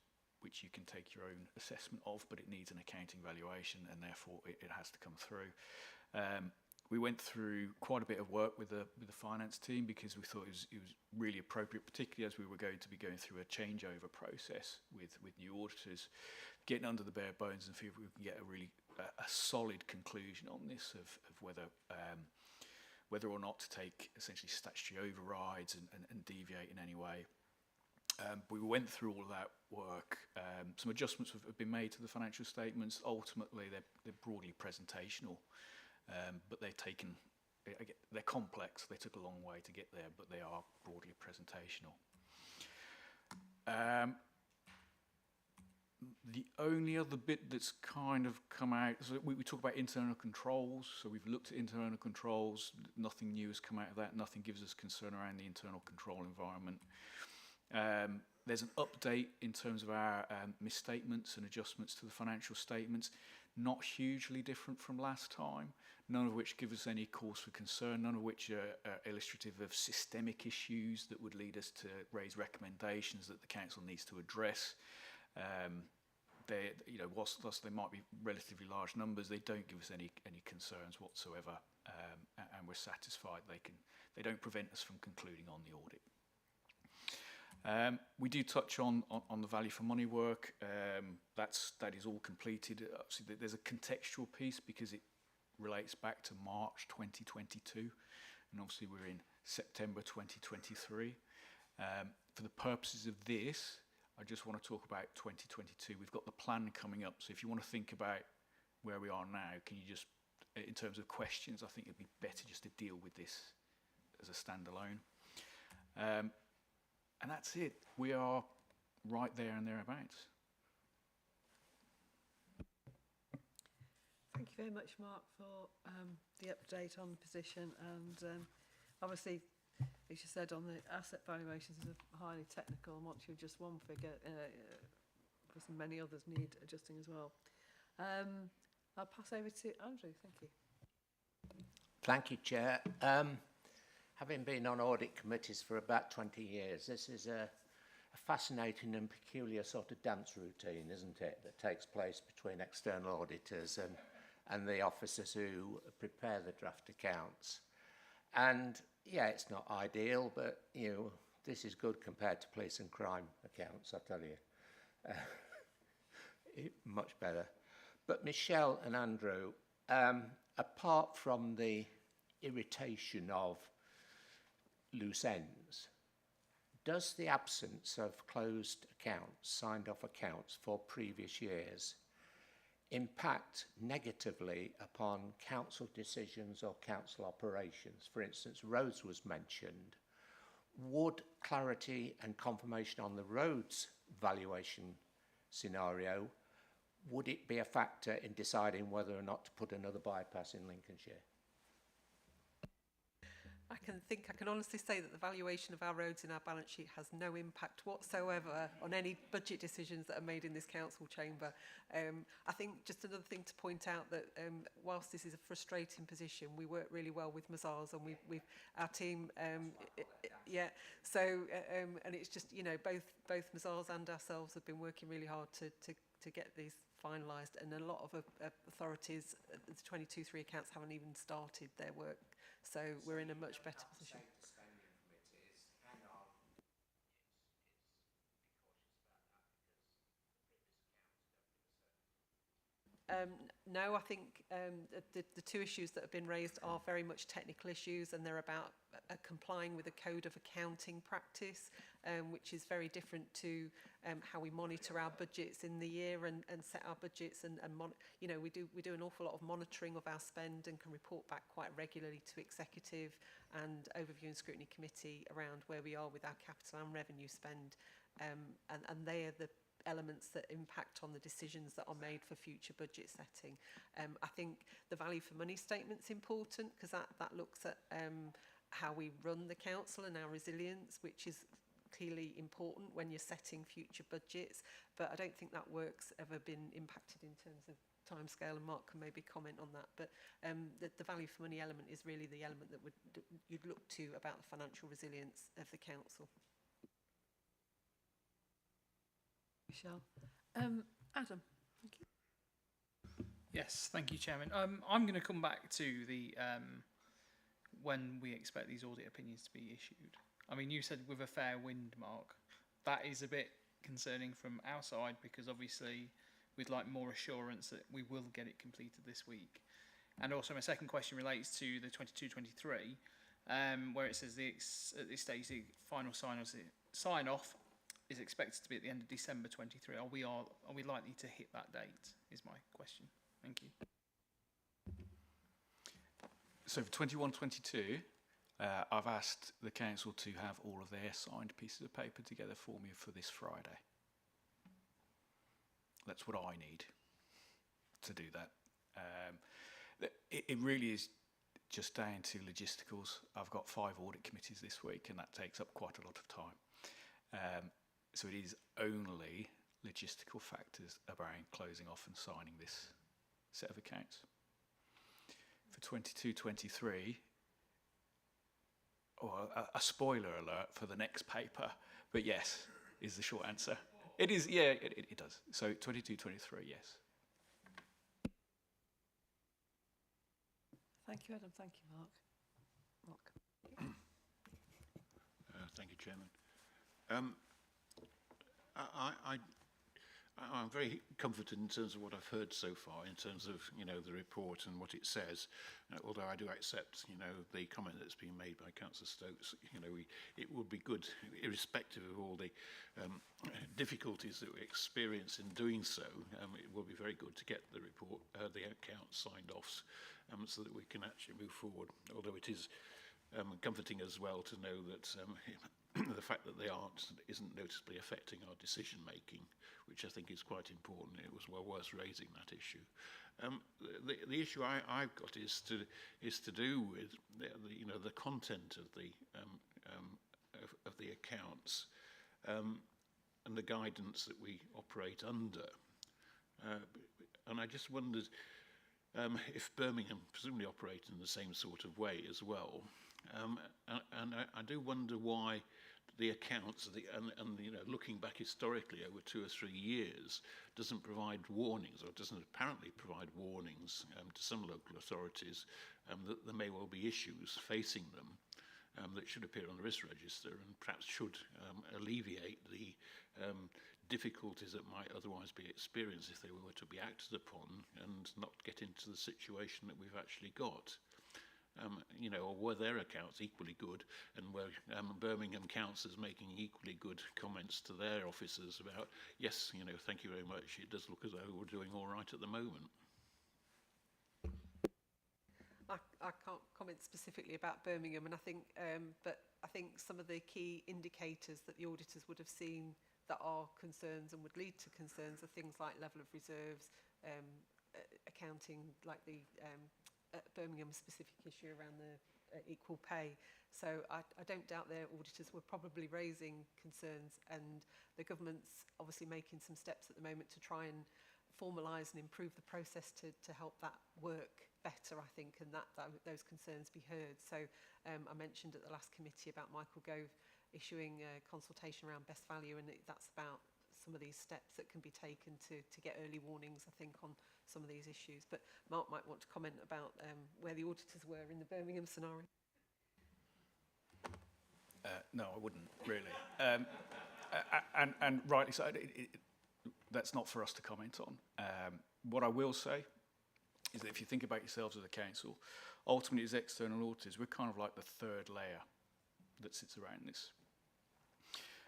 which you can take your own assessment of, but it needs an accounting valuation, and therefore it has to come through. We went through quite a bit of work with the finance team, because we thought it was really appropriate, particularly as we were going to be going through a changeover process with new auditors, getting under the bare bones and see if we can get a solid conclusion on this of whether or not to take essentially statutory overrides and deviate in any way. We went through all of that work. Some adjustments have been made to the financial statements. Ultimately, they're broadly presentational, but they're complex. They took a long way to get there, but they are broadly presentational. The only other bit that's kind of come out, so we talk about internal controls, so we've looked at internal controls, nothing new has come out of that, nothing gives us concern around the internal control environment. There's an update in terms of our misstatements and adjustments to the financial statements, not hugely different from last time, none of which give us any cause for concern, none of which are illustrative of systemic issues that would lead us to raise recommendations that the council needs to address. Whilst they might be relatively large numbers, they don't give us any concerns whatsoever, and we're satisfied they don't prevent us from concluding on the audit. We do touch on the value for money work. That is all completed. Obviously, there's a contextual piece because it relates back to March 2022, and obviously we're in September 2023. For the purposes of this, I just want to talk about 2022. We've got the plan coming up, so if you want to think about where we are now, can you just, in terms of questions, I think it'd be better just to deal with this as a standalone. And that's it. We are right there and thereabouts. Thank you very much, Mark, for the update on the position. And obviously, as you said, on the asset valuations is highly technical, and once you adjust one figure, because many others need adjusting as well. I'll pass over to Andrew. Thank you. Thank you, Chair. Having been on audit committees for about 20 years, this is a fascinating and peculiar sort of dance routine, isn't it, that takes place between external auditors and the officers who prepare the draft accounts. And yeah, it's not ideal, but this is good compared to police and crime accounts, I tell you. Much better. But Michelle and Andrew, apart from the irritation of loose ends, does the absence of closed accounts, signed off accounts for previous years, impact negatively upon council decisions or council operations? For instance, roads was mentioned. Would clarity and confirmation on the roads valuation scenario, would it be a factor in deciding whether or not to put another bypass in Lincolnshire? I can honestly say that the valuation of our roads in our balance sheet has no impact whatsoever on any budget decisions that are made in this council chamber. I think just another thing to point out that whilst this is a frustrating position, we work really well with Mazars, and our team, yeah. So and it's just both Mazars and ourselves have been working really hard to get these finalised, and a lot of authorities, the 22-3 accounts haven't even started their work. So we're in a much better position. No, I think the two issues that have been raised are very much technical issues, and they're about complying with a code of accounting practice, which is very different to how we monitor our budgets in the year and set our budgets, and we do an awful lot of monitoring of our spend and can report back quite regularly to executive and overview and scrutiny committee around where we are with our capital and revenue spend, and they are the elements that impact on the decisions that are made for future budget setting. I think the value for money statement's important because that looks at how we run the council and our resilience, which is clearly important when you're setting future budgets, but I don't think that work's ever been impacted in terms of timescale, and Mark can maybe comment on that. But the value for money element is really the element that you'd look to about the financial resilience of the council. Michelle. Adam, thank you. Yes, thank you, Chairman. I'm going to come back to the when we expect these audit opinions to be issued. I mean, you said with a fair wind, Mark. That is a bit concerning from our side because obviously we'd like more assurance that we will get it completed this week. And also my second question relates to the 22-23, where it says at this stage the final sign-off is expected to be at the end of December 23. Are we likely to hit that date? Is my question. Thank you. So for 21-22, I've asked the council to have all of their signed pieces of paper together for me for this Friday. That's what I need to do that. It really is just down to logisticals. I've got 5 audit committees this week, and that takes up quite a lot of time. So it is only logistical factors around closing off and signing this set of accounts. For 22-23, a spoiler alert for the next paper, but yes, is the short answer. It is, yeah, it does. So 22-23, yes. Thank you, Adam. Thank you, Mark. Thank you, Chairman. I'm very comforted in terms of what I've heard so far, in terms of, the report and what it says. Although I do accept, the comment that's been made by Councillor Stokes. It would be good, irrespective of all the difficulties that we experience in doing so. It will be very good to get the report, the accounts signed off, so that we can actually move forward. Although it is comforting as well to know that the fact that they isn't noticeably affecting our decision making, which I think is quite important. It was well worth raising that issue. The issue I've got is to do with the content of the accounts and the guidance that we operate under. And I just wondered if Birmingham presumably operate in the same sort of way as well. And I do wonder why the accounts and looking back historically over 2 or 3 years doesn't provide warnings, or doesn't apparently provide warnings to some local authorities that there may well be issues facing them that should appear on the risk register, and perhaps should alleviate the difficulties that might otherwise be experienced if they were to be acted upon, and not get into the situation that we've actually got. Or were their accounts equally good, and were Birmingham councillors making equally good comments to their officers about, yes, thank you very much, it does look as though we're doing all right at the moment. I can't comment specifically about Birmingham, and I think, but I think some of the key indicators that the auditors would have seen that are concerns and would lead to concerns are things like level of reserves, accounting, like the Birmingham specific issue around the equal pay. So I don't doubt their auditors were probably raising concerns, and the government's obviously making some steps at the moment to try and formalise and improve the process to help that work better, I think, and that those concerns be heard. So I mentioned at the last committee about Michael Gove issuing a consultation around best value, and that's about some of these steps that can be taken to get early warnings, I think, on some of these issues. But Mark might want to comment about where the auditors were in the Birmingham scenario. No, I wouldn't, really. And rightly so, that's not for us to comment on. What I will say is that if you think about yourselves as a council, ultimately as external auditors, we're kind of like the third layer that sits around this.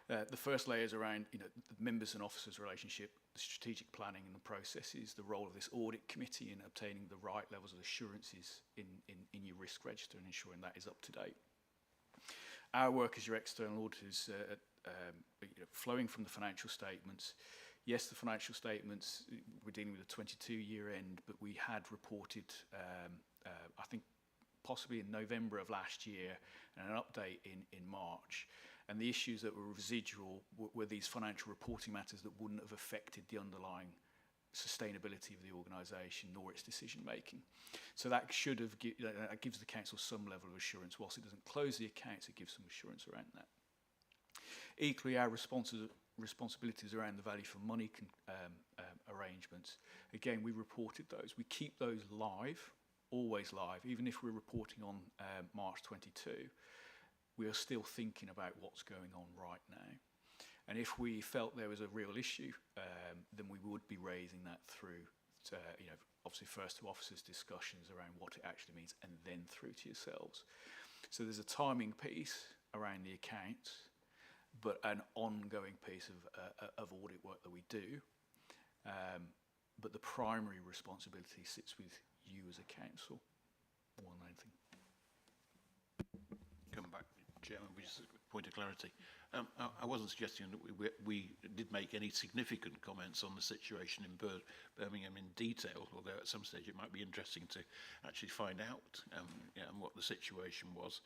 The first layer is around the members and officers relationship, the strategic planning and the processes, the role of this audit committee in obtaining the right levels of assurances in your risk register and ensuring that is up to date. Our work as your external auditors, flowing from the financial statements. Yes, the financial statements, we're dealing with a 22 year end, but we had reported, I think possibly in November of last year, and an update in March. And the issues that were residual were these financial reporting matters that wouldn't have affected the underlying sustainability of the organisation nor its decision making. So that should have that gives the council some level of assurance. Whilst it doesn't close the accounts, it gives some assurance around that. Equally, our responsibilities around the value for money arrangements, again, we reported those. We keep those live, always live, even if we're reporting on March 22. We are still thinking about what's going on right now. And if we felt there was a real issue, then we would be raising that through, obviously first to officers discussions around what it actually means, and then through to yourselves. So there's a timing piece around the accounts, but an ongoing piece of audit work that we do. But the primary responsibility sits with you as a council, more than anything. Come back, Chairman, with just a point of clarity. I wasn't suggesting that we did make any significant comments on the situation in Birmingham in detail, although at some stage it might be interesting to actually find out what the situation was,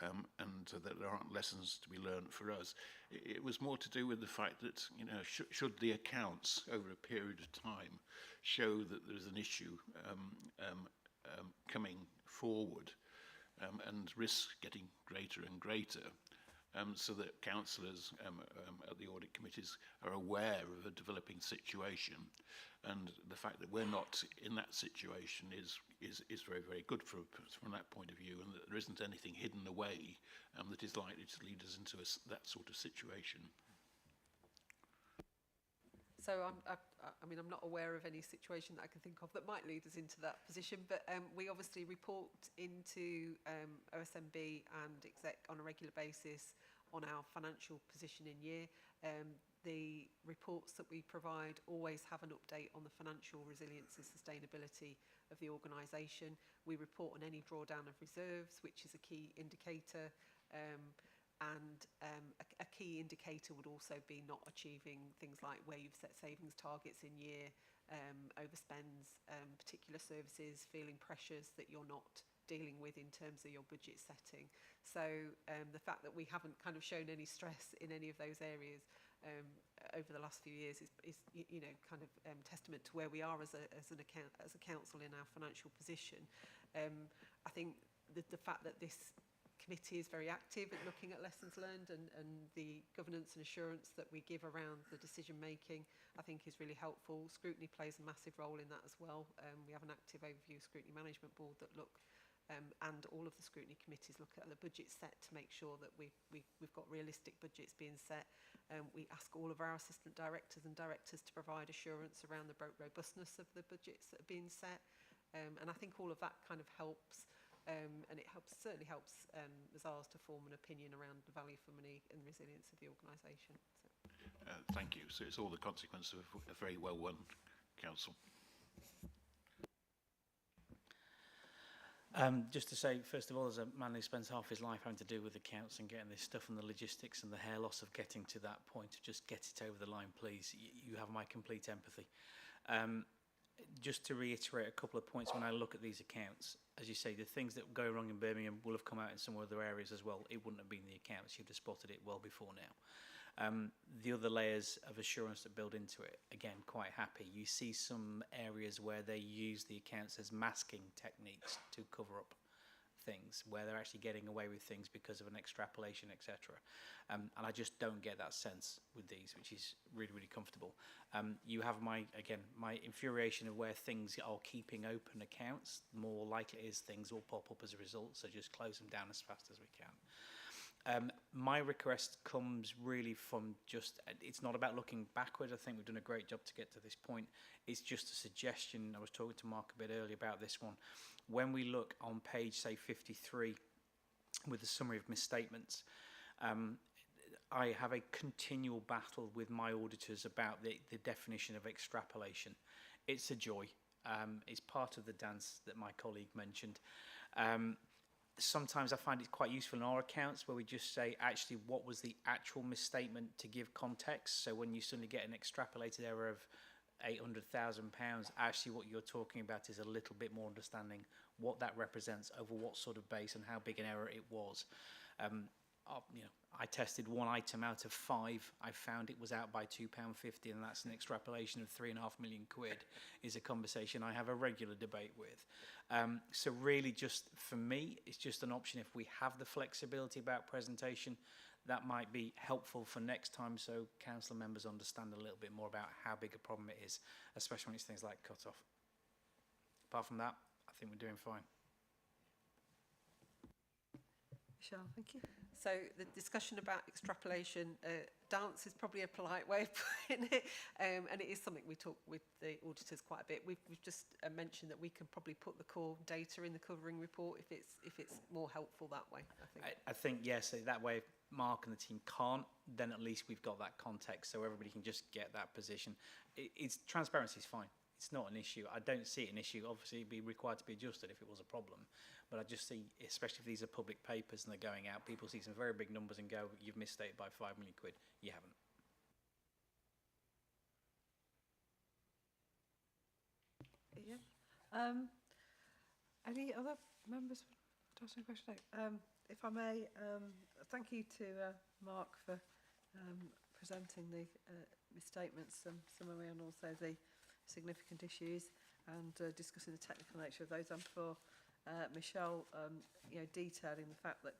and that there aren't lessons to be learned for us. It was more to do with the fact that, you know, should the accounts over a period of time show that there's an issue coming forward, and risks getting greater and greater, so that councillors at the audit committees are aware of a developing situation, and the fact that we're not in that situation is very, very good from that point of view, and that there isn't anything hidden away that is likely to lead us into that sort of situation. So I mean, I'm not aware of any situation that I can think of that might lead us into that position, but we obviously report into OSMB and exec on a regular basis on our financial position in year. The reports that we provide always have an update on the financial resilience and sustainability of the organisation. We report on any drawdown of reserves, which is a key indicator. And a key indicator would also be not achieving things like where you've set savings targets in year, overspends, particular services, feeling pressures that you're not dealing with in terms of your budget setting. So the fact that we haven't kind of shown any stress in any of those areas over the last few years is you know, kind of testament to where we are as a council in our financial position. I think the fact that this committee is very active at looking at lessons learned and the governance and assurance that we give around the decision making, I think is really helpful. Scrutiny plays a massive role in that as well. We have an active overview scrutiny management board that look, and all of the scrutiny committees look at the budget set to make sure that we've got realistic budgets being set. We ask all of our assistant directors and directors to provide assurance around the robustness of the budgets that are being set. And I think all of that kind of helps. And it certainly helps Mazars to form an opinion around the value for money and resilience of the organisation. So. Thank you. So it's all the consequence of a very well-run council. Just to say, first of all, as a man who spends half his life having to do with accounts and getting this stuff and the logistics and the hair loss of getting to that point, to just get it over the line, please. You have my complete empathy. Just to reiterate a couple of points, when I look at these accounts, as you say, the things that go wrong in Birmingham will have come out in some other areas as well. It wouldn't have been the accounts. You'd have spotted it well before now. The other layers of assurance that build into it, again, quite happy. You see some areas where they use the accounts as masking techniques to cover up things, where they're actually getting away with things because of an extrapolation, etc. And I just don't get that sense with these, which is really, really comfortable. You have my infuriation of where things are keeping open accounts. The more likely it is things will pop up as a result, so just close them down as fast as we can. My request comes really from it's not about looking backward. I think we've done a great job to get to this point. It's just a suggestion. I was talking to Mark a bit earlier about this one. When we look on page, say, 53, with the summary of misstatements, I have a continual battle with my auditors about the definition of extrapolation. It's a joy. It's part of the dance that my colleague mentioned. Sometimes I find it quite useful in our accounts where we just say, actually, what was the actual misstatement to give context? So when you suddenly get an extrapolated error of £800,000, actually what you're talking about is a little bit more understanding what that represents over what sort of base and how big an error it was. I tested one item out of 5. I found it was out by £2.50, and that's an extrapolation of £3.5 million is a conversation I have a regular debate with. So really, just for me, it's just an option. If we have the flexibility about presentation, that might be helpful for next time, so council members understand a little bit more about how big a problem it is, especially when it's things like cut-off. Apart from that, I think we're doing fine. Michelle, thank you. So the discussion about extrapolation, dance is probably a polite way of putting it, and it is something we talk with the auditors quite a bit. We've just mentioned that we can probably put the core data in the covering report if it's more helpful that way, I think. I think, yes, that way if Mark and the team can't, then at least we've got that context so everybody can just get that position. Transparency is fine. It's not an issue. I don't see it an issue. Obviously, it'd be required to be adjusted if it was a problem. But I just see, especially if these are public papers and they're going out, people see some very big numbers and go, you've misstated by 5 million quid. You haven't. Yeah. Any other members to ask a question? If I may, thank you to Mark for presenting the misstatements, summary, and also the significant issues, and discussing the technical nature of those, and for Michelle, detailing the fact that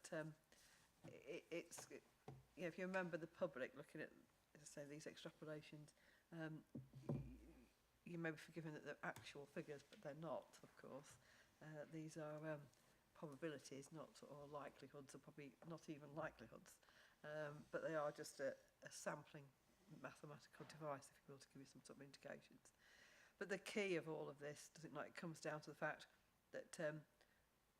if you remember the public looking at, as I say, these extrapolations, you may be forgiven that they're actual figures, but they're not, of course. These are probabilities, not or likelihoods, or probably not even likelihoods, but they are just a sampling mathematical device, if you will, to give you some sort of indications. But the key of all of this, it comes down to the fact that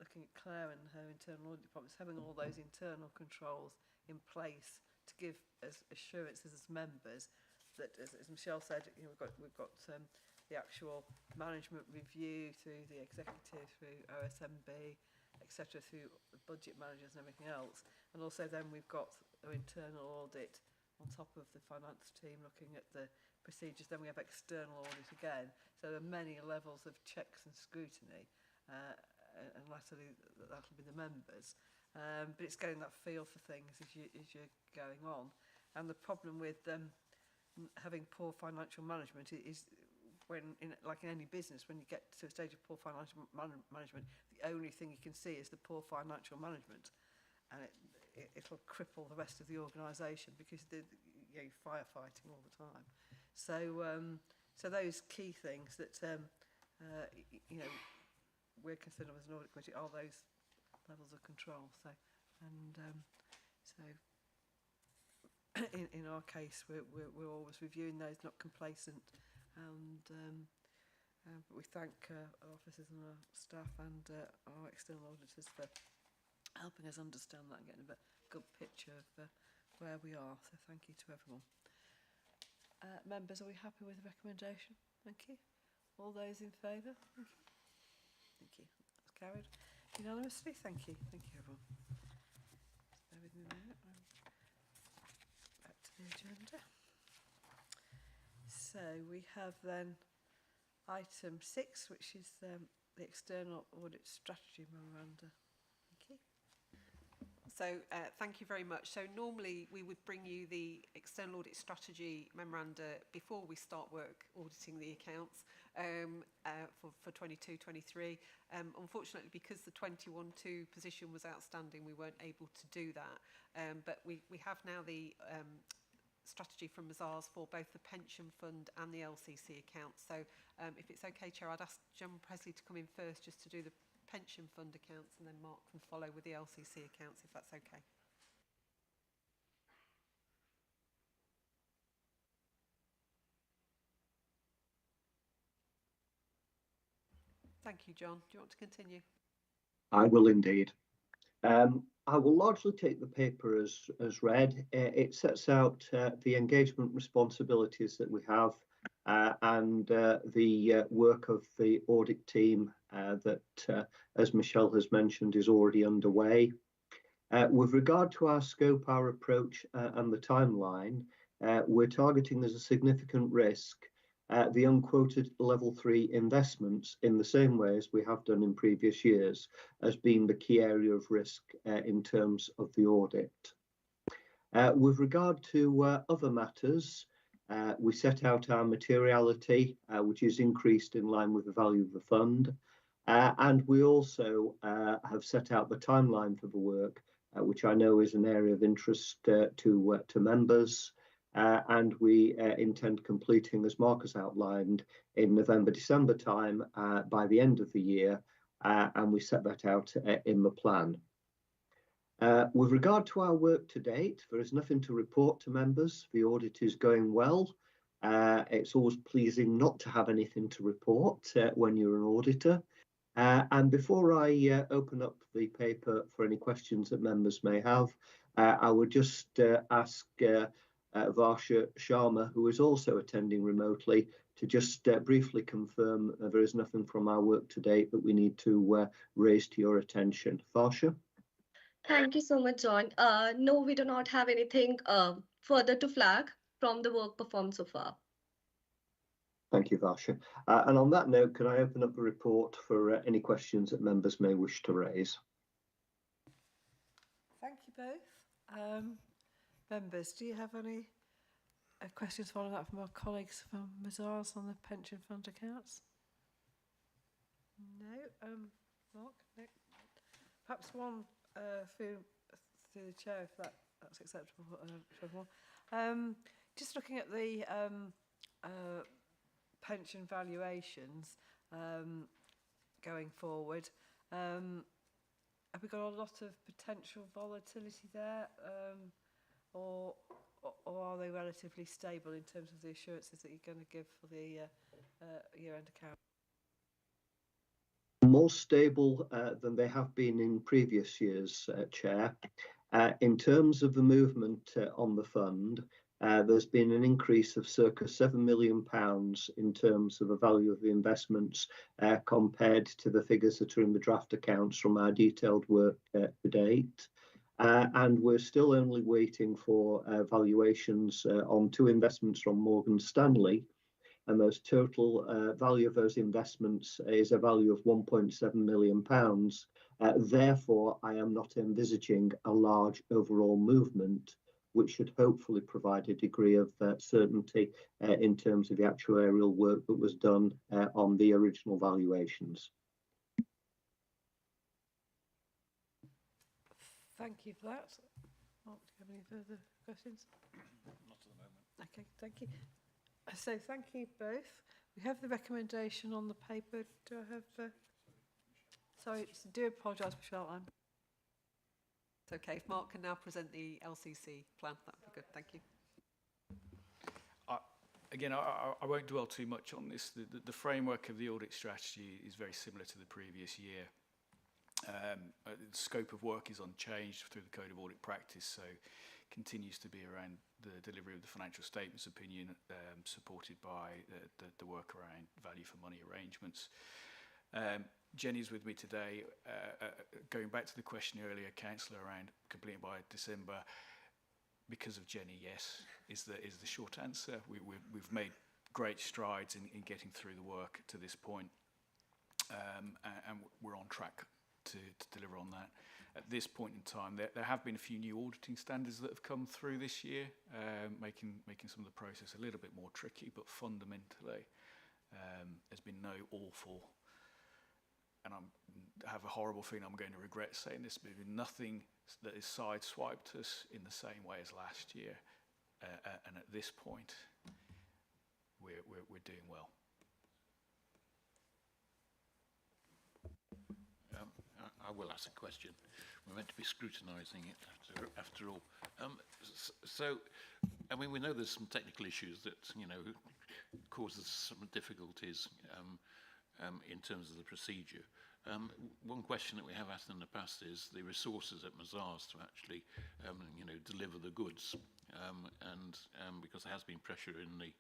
looking at Claire and her internal audit department, having all those internal controls in place to give us assurances as members that, as Michelle said, we've got the actual management review through the executive, through OSMB, etc., through the budget managers and everything else, and also then we've got our internal audit on top of the finance team looking at the procedures. Then we have external audit again. So there are many levels of checks and scrutiny, and latterly that'll be the members. But it's getting that feel for things as you're going on. And the problem with having poor financial management is when, like in any business, when you get to a stage of poor financial management, the only thing you can see is the poor financial management, and it'll cripple the rest of the organisation because you're firefighting all the time. So those key things that we're considering as an audit committee are those levels of control. So in our case, we're always reviewing those, not complacent, and but we thank our officers and our staff and our external auditors for helping us understand that and getting a good picture of where we are. So thank you to everyone. Members, are we happy with the recommendation? Thank you. All those in favour? Thank you. Thank you. That's carried unanimously. Thank you. Thank you, everyone. Just bear with me a minute. Back to the agenda. So we have then item 6, which is the external audit strategy memoranda. Thank you. So thank you very much. So normally we would bring you the external audit strategy memoranda before we start work auditing the accounts for 22-23. Unfortunately, because the 21-2 position was outstanding, we weren't able to do that. But we have now the strategy from Mazars for both the pension fund and the LCC accounts. So if it's okay, Chair, I'd ask John Presley to come in first just to do the pension fund accounts, and then Mark can follow with the LCC accounts, if that's okay. Thank you, John. Do you want to continue? I will indeed. I will largely take the paper as read. It sets out the engagement responsibilities that we have and the work of the audit team that, as Michelle has mentioned, is already underway. With regard to our scope, our approach and the timeline, we're targeting as a significant risk the unquoted level 3 investments in the same way as we have done in previous years as being the key area of risk in terms of the audit. With regard to other matters, we set out our materiality, which is increased in line with the value of the fund. And we also have set out the timeline for the work, which I know is an area of interest to members. And we intend completing, as Mark has outlined, in November, December time by the end of the year. And we set that out in the plan. With regard to our work to date, there is nothing to report to members. The audit is going well. It's always pleasing not to have anything to report when you're an auditor. And before I open up the paper for any questions that members may have, I would just ask Varsha Sharma, who is also attending remotely, to just briefly confirm there is nothing from our work to date that we need to raise to your attention. Varsha? Thank you so much, John. No, we do not have anything further to flag from the work performed so far. Thank you, Varsha. And on that note, can I open up the report for any questions that members may wish to raise? Thank you both. Members, do you have any questions following up from our colleagues from Mazars on the pension fund accounts? No. Mark? No. Perhaps one through the chair, if that's acceptable for everyone. Just looking at the pension valuations going forward, have we got a lot of potential volatility there, or are they relatively stable in terms of the assurances that you're going to give for the year-end account? More stable than they have been in previous years, Chair. In terms of the movement on the fund, there's been an increase of circa £7 million in terms of the value of the investments compared to the figures that are in the draft accounts from our detailed work to date. And we're still only waiting for valuations on 2 investments from Morgan Stanley. And those total value of those investments is a value of £1.7 million. Therefore, I am not envisaging a large overall movement, which should hopefully provide a degree of certainty in terms of the actuarial work that was done on the original valuations. Thank you for that. Mark, do you have any further questions? Not at the moment. Okay, thank you. So thank you both. We have the recommendation on the paper. Do I have... Sorry, do apologise, Michelle. It's okay. If Mark can now present the LCC plan, that would be good. Thank you. Again, I won't dwell too much on this. The framework of the audit strategy is very similar to the previous year. The scope of work is unchanged through the Code of Audit Practice, so continues to be around the delivery of the financial statements opinion, supported by the work around value for money arrangements. Jenny's with me today. Going back to the question earlier, Councillor, around completing by December, because of Jenny, yes, is the short answer. We've made great strides in getting through the work to this point, and we're on track to deliver on that. At this point in time, there have been a few new auditing standards that have come through this year, making some of the process a little bit more tricky, but fundamentally there's been no awful, and I have a horrible feeling I'm going to regret saying this, but nothing that has sideswiped us in the same way as last year, and at this point we're doing well. I will ask a question. We're meant to be scrutinising it after all. So, I mean, we know there's some technical issues that, you know, causes some difficulties in terms of the procedure. One question that we have asked in the past is the resources at Mazars to actually, you know, deliver the goods. And because there has been pressure in the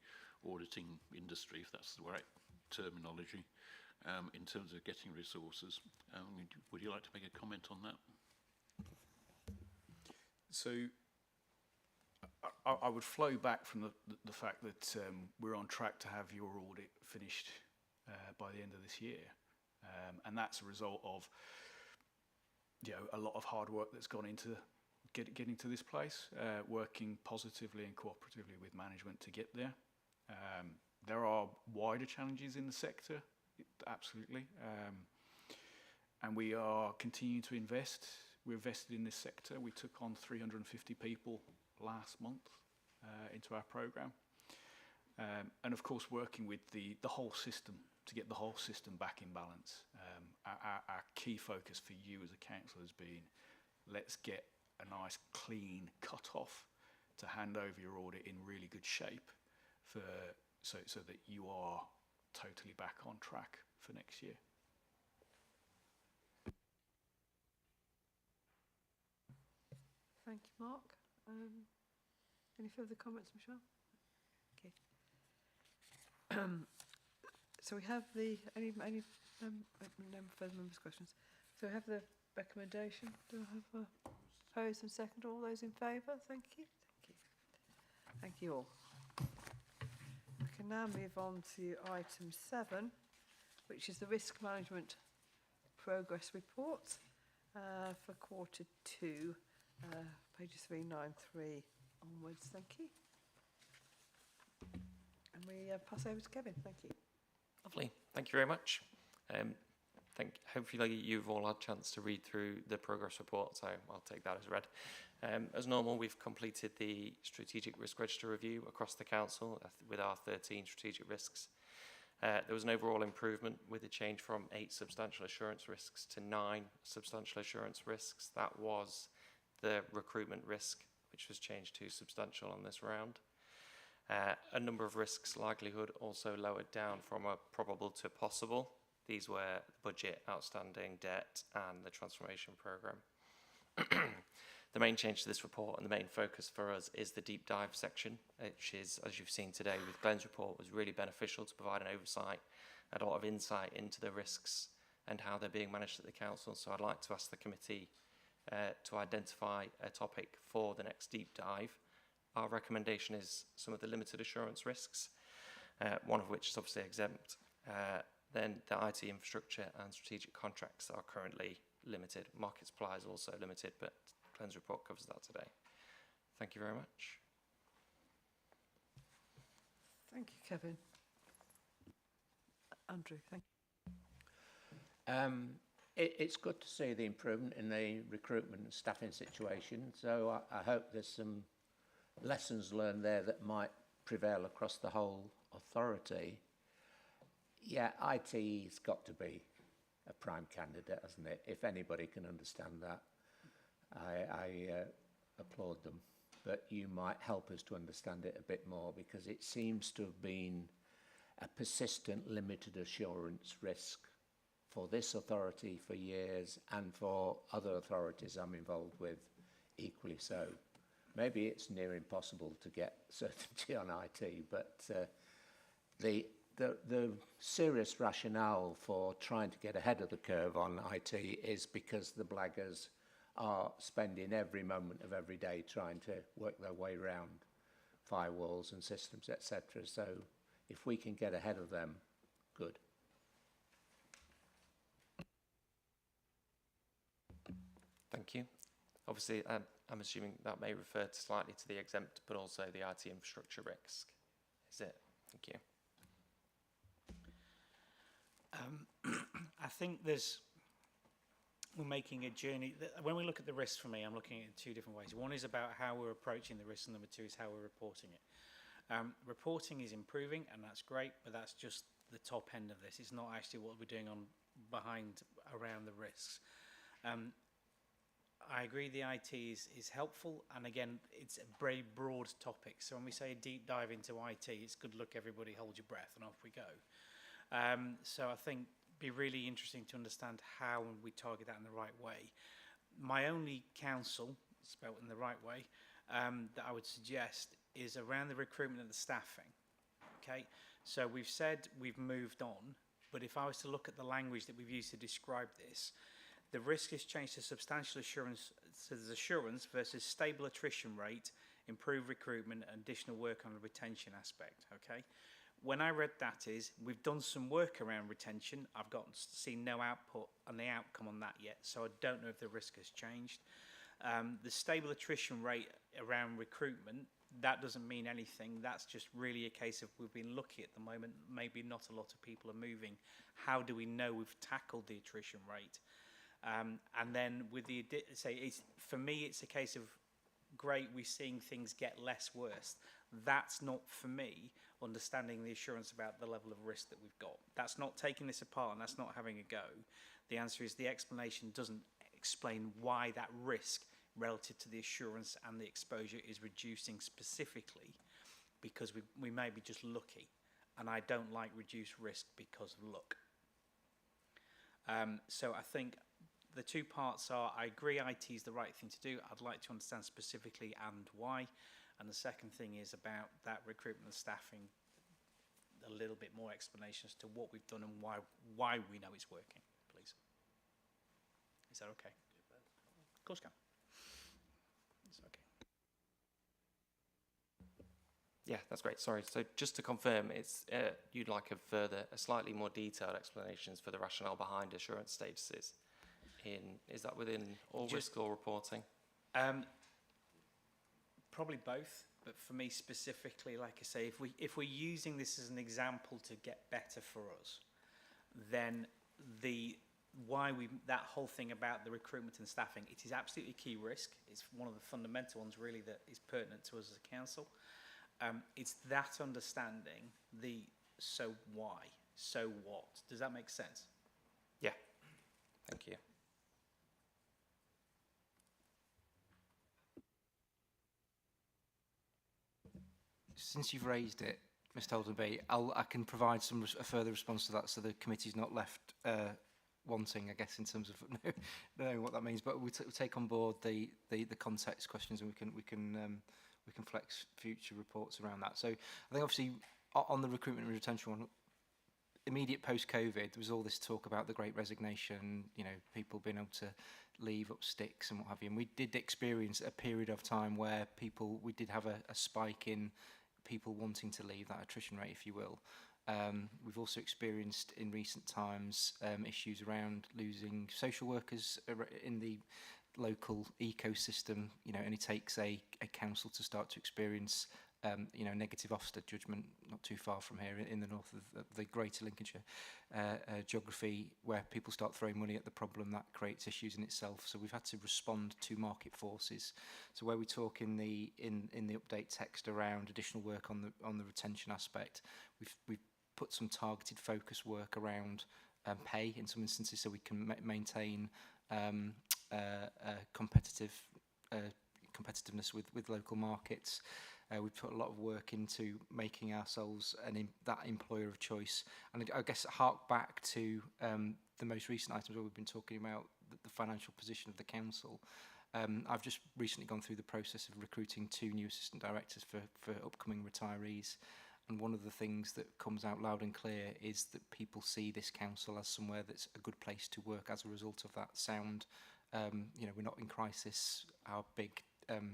auditing industry, if that's the right terminology, in terms of getting resources. Would you like to make a comment on that? So I would flow back from the fact that we're on track to have your audit finished by the end of this year, and that's a result of, you know, a lot of hard work that's gone into getting to this place, working positively and cooperatively with management to get there. There are wider challenges in the sector. Absolutely, and we are continuing to invest. We're invested in this sector. We took on 350 people last month into our programme, and of course working with the whole system to get the whole system back in balance. Our key focus for you as a council has been let's get a nice clean cut-off to hand over your audit in really good shape so that you are totally back on track for next year. Thank you, Mark. Any further comments, Michelle? Okay. So we have any no further members' questions. So we have the recommendation. Do I have a opposed and second? All those in favour? Thank you. Thank you. Thank you all. We can now move on to item 7, which is the risk management progress report for quarter 2, pages 393 onwards. Thank you. And we pass over to Kevin. Thank you. Lovely. Thank you very much. Hopefully you've all had a chance to read through the progress report, so I'll take that as read. As normal, we've completed the strategic risk register review across the council with our 13 strategic risks. There was an overall improvement with a change from 8 substantial assurance risks to 9 substantial assurance risks. That was the recruitment risk, which was changed to substantial on this round. A number of risks likelihood also lowered down from a probable to possible. These were budget, outstanding debt, and the transformation programme. The main change to this report and the main focus for us is the deep dive section, which is, as you've seen today with Glenn's report, was really beneficial to provide an oversight and a lot of insight into the risks and how they're being managed at the council. So I'd like to ask the committee to identify a topic for the next deep dive. Our recommendation is some of the limited assurance risks, one of which is obviously exempt. Then the IT infrastructure and strategic contracts are currently limited. Market supply is also limited, but Glenn's report covers that today. Thank you very much. Thank you, Kevin. Andrew, thank you. It's good to see the improvement in the recruitment and staffing situation. So I hope there's some lessons learned there that might prevail across the whole authority. Yeah, IT's got to be a prime candidate, hasn't it? If anybody can understand that, I applaud them. But you might help us to understand it a bit more, because it seems to have been a persistent limited assurance risk for this authority for years, and for other authorities I'm involved with equally so. Maybe it's near impossible to get certainty on IT, but the serious rationale for trying to get ahead of the curve on IT is because the blaggers are spending every moment of every day trying to work their way around firewalls and systems, etc. So if we can get ahead of them, good. Thank you. Obviously, I'm assuming that may refer slightly to the exempt, but also the IT infrastructure risk. Is it? Thank you. I think we're making a journey. When we look at the risks, for me, I'm looking at it in 2 different ways. One is about how we're approaching the risk, and number 2 is how we're reporting it. Reporting is improving, and that's great, but that's just the top end of this. It's not actually what we're doing around the risks. I agree the IT is helpful, and again, it's a very broad topic. So when we say a deep dive into IT, it's good luck, everybody, hold your breath, and off we go. So I think it'd be really interesting to understand how we target that in the right way. My only counsel, spelled in the right way, that I would suggest is around the recruitment and the staffing. Okay, so we've said we've moved on, but if I was to look at the language that we've used to describe this, the risk has changed to substantial assurance, so there's assurance versus stable attrition rate, improved recruitment, and additional work on the retention aspect, okay? When I read that is, we've done some work around retention, I've seen no output on the outcome on that yet, so I don't know if the risk has changed. The stable attrition rate around recruitment, that doesn't mean anything, that's just really a case of we've been lucky at the moment, maybe not a lot of people are moving. How do we know we've tackled the attrition rate? And then with the, for me, it's a case of, great, we're seeing things get less worse. That's not, for me, understanding the assurance about the level of risk that we've got. That's not taking this apart, and that's not having a go. The answer is the explanation doesn't explain why that risk relative to the assurance and the exposure is reducing specifically, because we may be just lucky, and I don't like reduced risk because of luck. So I think the two parts are, I agree IT is the right thing to do. I'd like to understand specifically and why. And the second thing is about that recruitment and staffing, a little bit more explanation as to what we've done and why we know it's working, please. Is that okay? Of course, can. It's okay. Yeah, that's great. Sorry. So just to confirm, it's you'd like a slightly more detailed explanations for the rationale behind assurance statuses. Is that within all risk or reporting? Probably both, but for me specifically, like I say, if we're using this as an example to get better for us, then that whole thing about the recruitment and staffing, it is absolutely key risk. It's one of the fundamental ones really that is pertinent to us as a council. It's that understanding, the so why, so what. Does that make sense? Yeah. Thank you. Since you've raised it, Mr. Holdenby, I can provide a further response to that, so the committee's not left wanting, I guess, in terms of knowing what that means. But we'll take on board the context questions, and we can flex future reports around that. So I think obviously on the recruitment and retention one, immediate post-COVID, there was all this talk about the Great Resignation, people being able to leave up sticks and what have you. And we did experience a period of time where we did have a spike in people wanting to leave, that attrition rate, if you will. We've also experienced in recent times issues around losing social workers in the local ecosystem, and it takes a council to start to experience negative Ofsted judgment not too far from here in the north of the greater Lincolnshire geography, where people start throwing money at the problem. That creates issues in itself. So we've had to respond to market forces. So where we talk in the update text around additional work on the retention aspect, we've put some targeted focus work around pay in some instances, so we can maintain competitiveness with local markets. We've put a lot of work into making ourselves that employer of choice. And I guess hark back to the most recent items where we've been talking about the financial position of the council. I've just recently gone through the process of recruiting 2 new assistant directors for upcoming retirees. And one of the things that comes out loud and clear is that people see this council as somewhere that's a good place to work as a result of that sound. We're not in crisis. Our big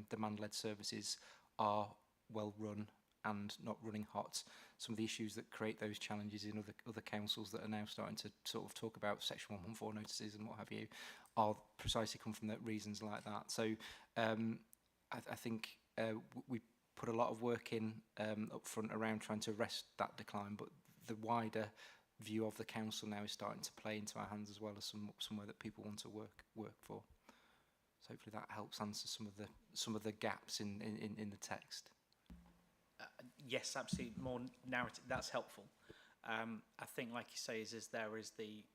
demand-led services are well run and not running hot. Some of the issues that create those challenges in other councils that are now starting to sort of talk about Section 114 notices and what have you are precisely come from the reasons like that. So I think we put a lot of work in up front around trying to arrest that decline, but the wider view of the council now is starting to play into our hands as well as somewhere that people want to work for. So hopefully that helps answer some of the gaps in the text. Yes, absolutely. More narrative. That's helpful. I think, like you say, is there is the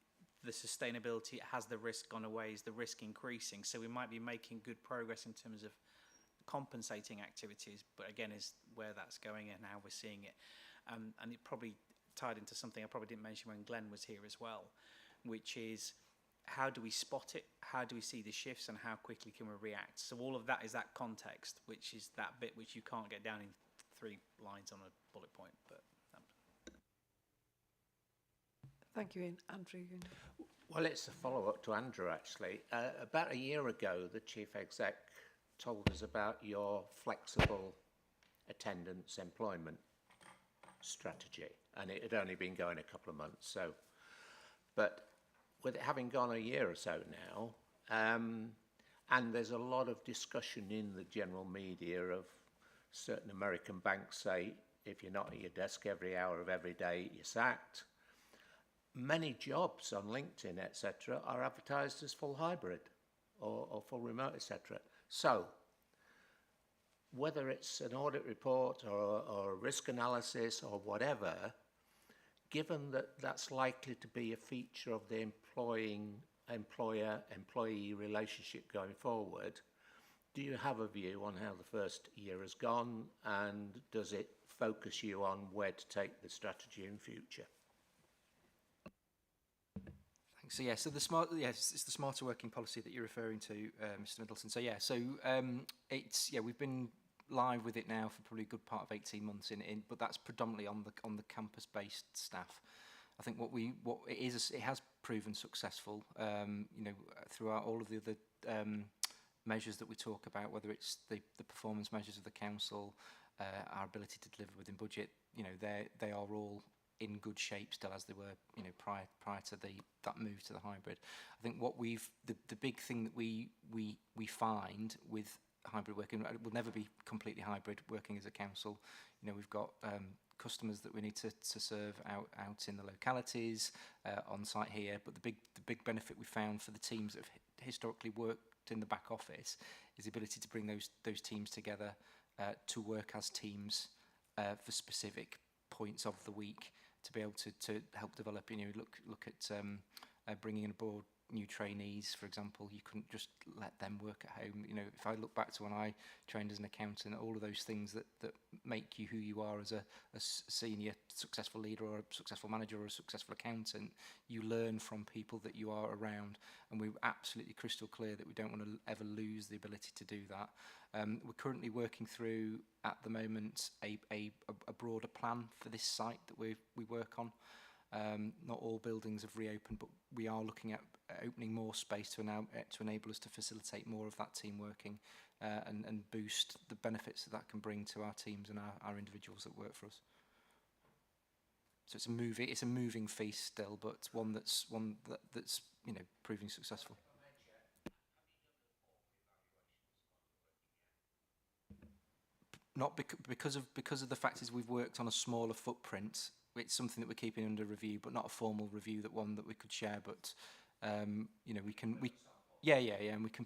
sustainability. Has the risk gone away? Is the risk increasing? So we might be making good progress in terms of compensating activities, but again, is where that's going and how we're seeing it. And it probably tied into something I probably didn't mention when Glenn was here as well, which is how do we spot it? How do we see the shifts, and how quickly can we react? So all of that is that context, which is that bit which you can't get down in 3 lines on a bullet point. But thank you, Ian. Andrew. Well, it's a follow-up to Andrew, actually. About a year ago, the Chief Exec told us about your flexible attendance employment strategy, and it had only been going a couple of months. But with it having gone a year or so now, and there's a lot of discussion in the general media of certain American banks say, if you're not at your desk every hour of every day, you're sacked. Many jobs on LinkedIn, etc., are advertised as full hybrid or full remote, etc. So, whether it's an audit report or a risk analysis or whatever, given that that's likely to be a feature of the employing employer-employee relationship going forward, do you have a view on how the first year has gone, and does it focus you on where to take the strategy in future? Thanks. So yeah, so it's the smarter working policy that you're referring to, Mr. Middleton. So yeah, we've been live with it now for probably a good part of 18 months but that's predominantly on the campus-based staff. I think it has proven successful. Throughout all of the other measures that we talk about, whether it's the performance measures of the council, our ability to deliver within budget, they are all in good shape still as they were, prior to that move to the hybrid. I think the big thing that we find with hybrid working, it will never be completely hybrid working as a council. We've got customers that we need to serve out in the localities, on site here, but the big benefit we found for the teams that have historically worked in the back office is the ability to bring those teams together to work as teams for specific points of the week, to be able to help develop. Look at bringing aboard new trainees, for example. You couldn't just let them work at home. If I look back to when I trained as an accountant, all of those things that make you who you are as a senior successful leader or a successful manager or a successful accountant, you learn from people that you are around, and we're absolutely crystal clear that we don't want to ever lose the ability to do that. We're currently working through at the moment a broader plan for this site that we work on. Not all buildings have reopened, but we are looking at opening more space to enable us to facilitate more of that team working and boost the benefits that can bring to our teams and our individuals that work for us. So it's a moving feast still, but one that's proving successful. Not because of the fact is we've worked on a smaller footprint. It's something that we're keeping under review, but not a formal review that we could share. But and we can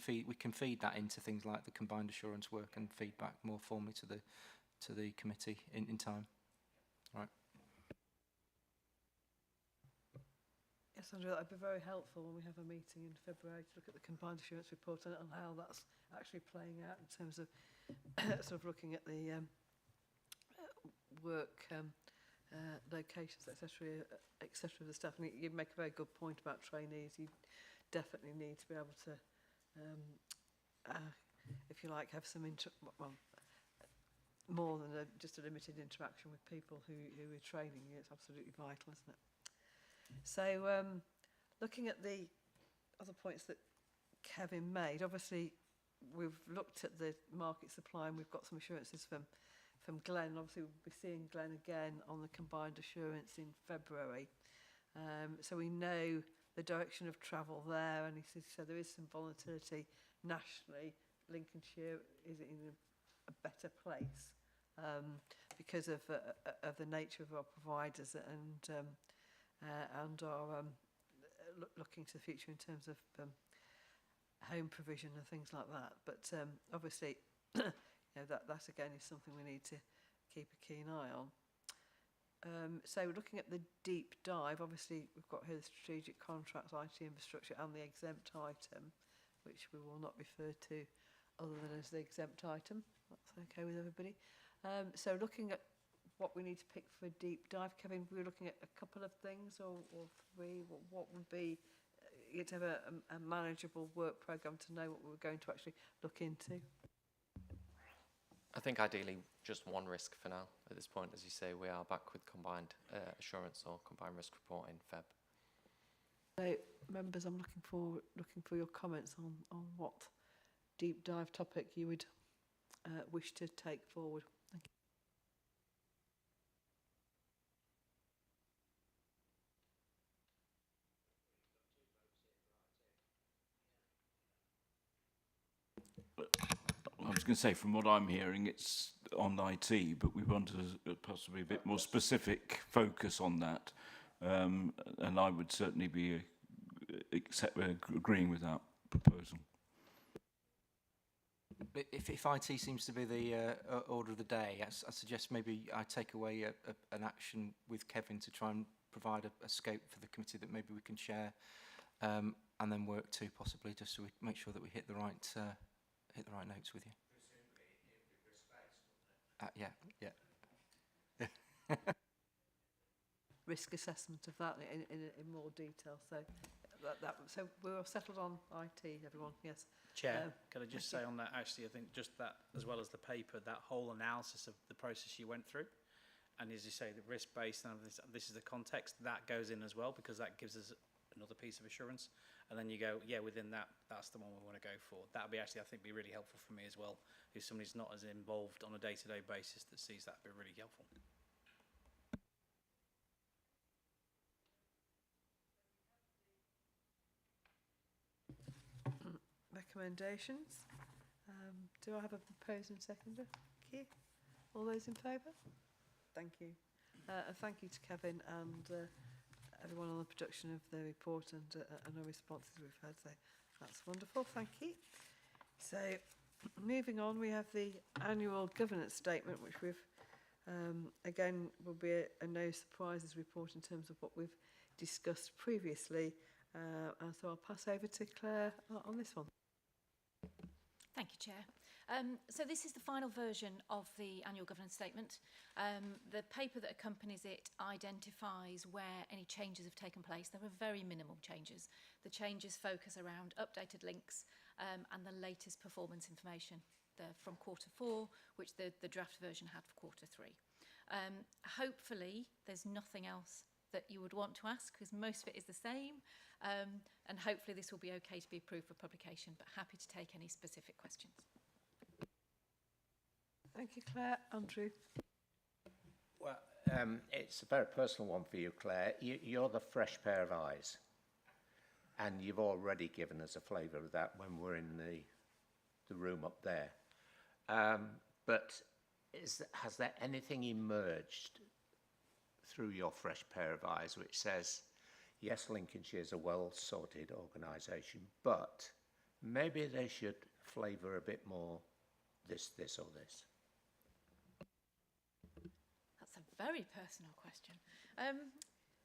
feed that into things like the combined assurance work and feedback more formally to the committee in time. All right. Yes, Andrew, that would be very helpful when we have a meeting in February to look at the combined assurance report and how that's actually playing out in terms of sort of looking at the work locations, etc., of the staff. And you make a very good point about trainees. You definitely need to be able to, if you like, have some more than just a limited interaction with people who are training you. It's absolutely vital, isn't it? So, looking at the other points that Kevin made, obviously we've looked at the market supply and we've got some assurances from Glenn. Obviously we'll be seeing Glenn again on the combined assurance in February. So we know the direction of travel there, and he said there is some volatility nationally. Lincolnshire is in a better place because of the nature of our providers and are looking to the future in terms of home provision and things like that. But obviously, that again is something we need to keep a keen eye on. So looking at the deep dive, obviously we've got here the strategic contracts, IT infrastructure, and the exempt item, which we will not refer to other than as the exempt item. That's okay with everybody. So looking at what we need to pick for a deep dive, Kevin, we're looking at a couple of things or three. What would be, you'd have a manageable work programme to know what we were going to actually look into? I think ideally just one risk for now at this point. As you say, we are back with combined assurance or combined risk report in Feb. So members, I'm looking for your comments on what deep dive topic you would wish to take forward. Thank you. I was going to say, from what I'm hearing, it's on IT, but we want possibly a bit more specific focus on that. And I would certainly be agreeing with that proposal. If IT seems to be the order of the day, I suggest maybe I take away an action with Kevin to try and provide a scope for the committee that maybe we can share and then work to possibly just so we make sure that we hit the right notes with you. Presumably it would be risk-based, wouldn't it? Yeah. Risk assessment of that in more detail. So so we're all settled on IT, everyone. Yes. Chair, could I just say on that, actually, I think just that, as well as the paper, that whole analysis of the process you went through, and as you say, the risk-based, and this is the context, that goes in as well, because that gives us another piece of assurance. And then you go, yeah, within that, that's the one we want to go for. That would be actually, I think, be really helpful for me as well, if somebody's not as involved on a day-to-day basis that sees that, be really helpful. Recommendations. Do I have a proposer and seconder? Thank you. All those in favour? Thank you. And thank you to Kevin and everyone on the production of the report and the responses we've had. So that's wonderful. Thank you. So moving on, we have the annual governance statement, which we've again will be a no surprises report in terms of what we've discussed previously. And so I'll pass over to Claire on this one. Thank you, Chair. So this is the final version of the annual governance statement. The paper that accompanies it identifies where any changes have taken place. There were very minimal changes. The changes focus around updated links and the latest performance information from Q4, which the draft version had for Q3. Hopefully, there's nothing else that you would want to ask, because most of it is the same, and hopefully this will be okay to be approved for publication, but happy to take any specific questions. Thank you, Claire. Andrew. Well, it's a very personal one for you, Claire. You're the fresh pair of eyes, and you've already given us a flavour of that when we're in the room up there. But has there anything emerged through your fresh pair of eyes which says, yes, Lincolnshire is a well-sorted organisation, but maybe they should flavour a bit more this, or this? That's a very personal question.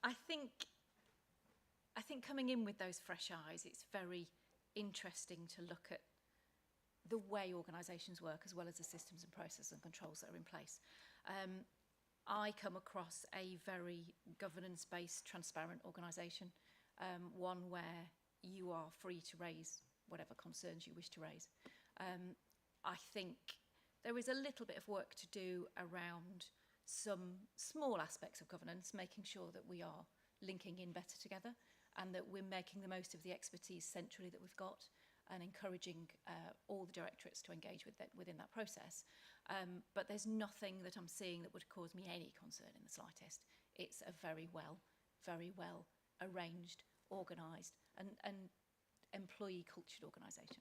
I think coming in with those fresh eyes, it's very interesting to look at the way organisations work, as well as the systems and processes and controls that are in place. I come across a very governance-based, transparent organisation, one where you are free to raise whatever concerns you wish to raise. I think there is a little bit of work to do around some small aspects of governance, making sure that we are linking in better together and that we're making the most of the expertise centrally that we've got, and encouraging all the directorates to engage with within that process. But there's nothing that I'm seeing that would cause me any concern in the slightest. It's a very well arranged, organised and employee cultured organisation.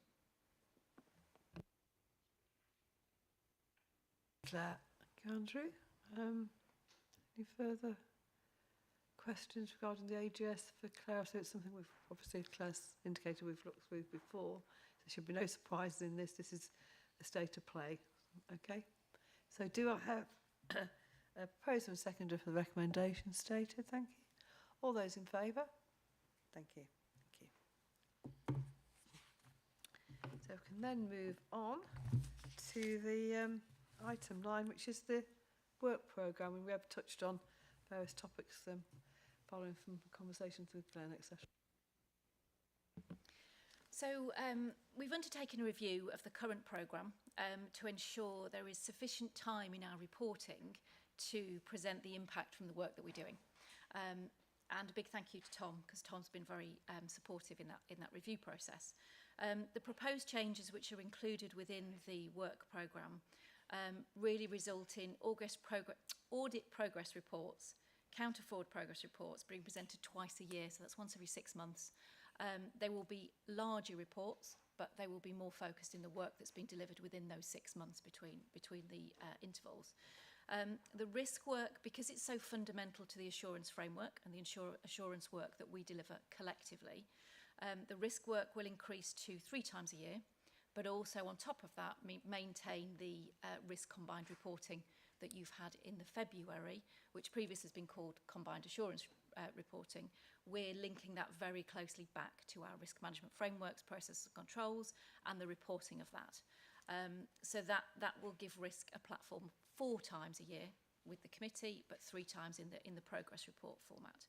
Claire. Thank you, Andrew. Any further questions regarding the AGS for Claire? So it's something we've obviously, Claire's indicated we've looked through before. There should be no surprises in this. This is a state of play. Okay. So do I have a proposer and seconder for the recommendation stated? Thank you. All those in favour? Thank you. Thank you. So we can then move on to the item 9, which is the work programme, and we have touched on various topics following from conversations with Glenn, etc. So we've undertaken a review of the current programme to ensure there is sufficient time in our reporting to present the impact from the work that we're doing. And a big thank you to Tom, because Tom's been very supportive in that review process. The proposed changes which are included within the work programme really result in audit progress reports, counter-forward progress reports being presented twice a year, so that's once every 6 months. They will be larger reports, but they will be more focused in the work that's been delivered within those 6 months between the intervals. The risk work, because it's so fundamental to the assurance framework and the assurance work that we deliver collectively, the risk work will increase to 3 times a year, but also on top of that maintain the risk combined reporting that you've had in the February, which previously has been called combined assurance reporting, we're linking that very closely back to our risk management frameworks, processes and controls, and the reporting of that. So that will give risk a platform 4 times a year with the committee, but 3 times in the progress report format.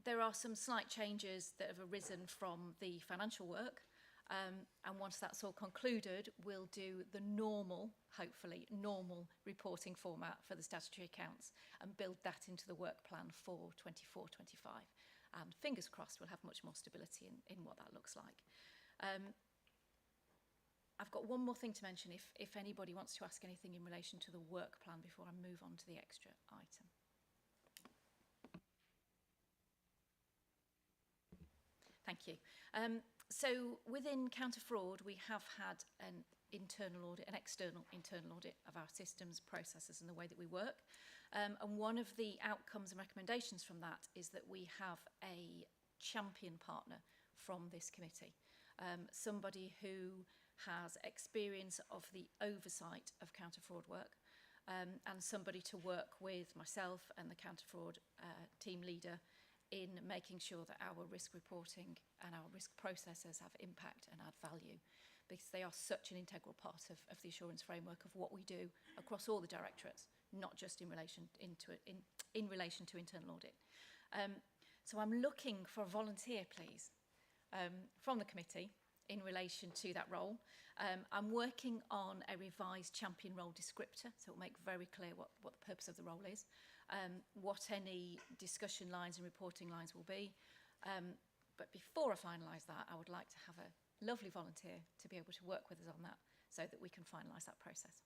There are some slight changes that have arisen from the financial work, and once that's all concluded, we'll do the normal, hopefully normal reporting format for the statutory accounts and build that into the work plan for 24-25. And fingers crossed, we'll have much more stability in what that looks like. I've got one more thing to mention if anybody wants to ask anything in relation to the work plan before I move on to the extra item. Thank you. So within counter fraud, we have had an internal audit, an external internal audit of our systems, processes and the way that we work. And one of the outcomes and recommendations from that is that we have a champion partner from this committee, somebody who has experience of the oversight of counter fraud work, and somebody to work with myself and the counter fraud team leader in making sure that our risk reporting and our risk processes have impact and add value, because they are such an integral part of the assurance framework of what we do across all the directorates, not just in relation to internal audit. So I'm looking for a volunteer, please, from the committee in relation to that role. I'm working on a revised champion role descriptor, so it'll make very clear what the purpose of the role is, what any discussion lines and reporting lines will be. But before I finalise that, I would like to have a lovely volunteer to be able to work with us on that so that we can finalise that process.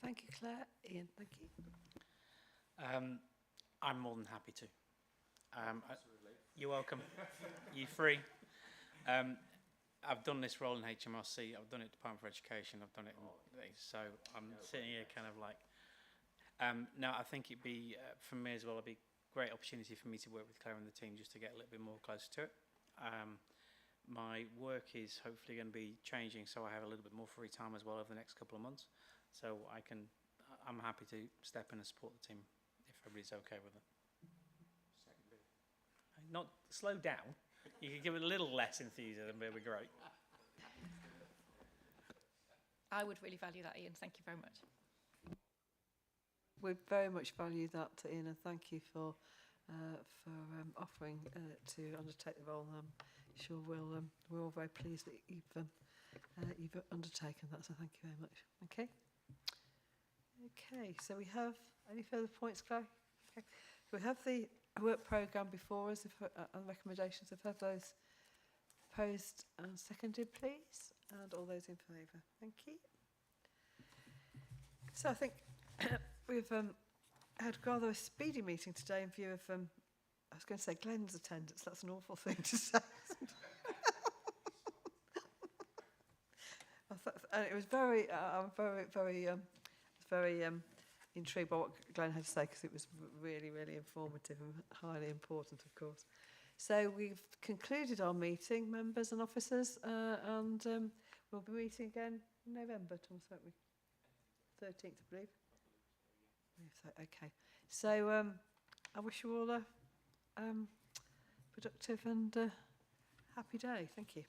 Thank you, Claire. Ian, thank you. I'm more than happy to. You're welcome. You're free. I've done this role in HMRC, I've done it at Department for Education, I've done it in these, so I'm sitting here kind of like, no, I think it'd be, for me as well, it'd be a great opportunity for me to work with Claire and the team just to get a little bit more close to it. My work is hopefully going to be changing, so I have a little bit more free time as well over the next couple of months, so I'm happy to step in and support the team if everybody's okay with it. Not slow down. You could give it a little less enthusiasm, but it'd be great. I would really value that, Ian. Thank you very much. We very much value that, Ian, and thank you for offering to undertake the role. I'm sure we're all very pleased that you've undertaken that, so thank you very much. Okay. Okay, so we have any further points, Claire? Okay. So we have the work programme before us and recommendations. I've had those proposed and seconded, please, and all those in favour. Thank you. So I think we've had rather a speedy meeting today in view of, I was going to say Glenn's attendance. That's an awful thing to say. And it was very intrigued by what Glenn had to say, because it was really, really informative and highly important, of course. So we've concluded our meeting, members and officers, and we'll be meeting again in November, Thomas, won't we? 13th, I believe. Okay. So I wish you all a productive and happy day. Thank you.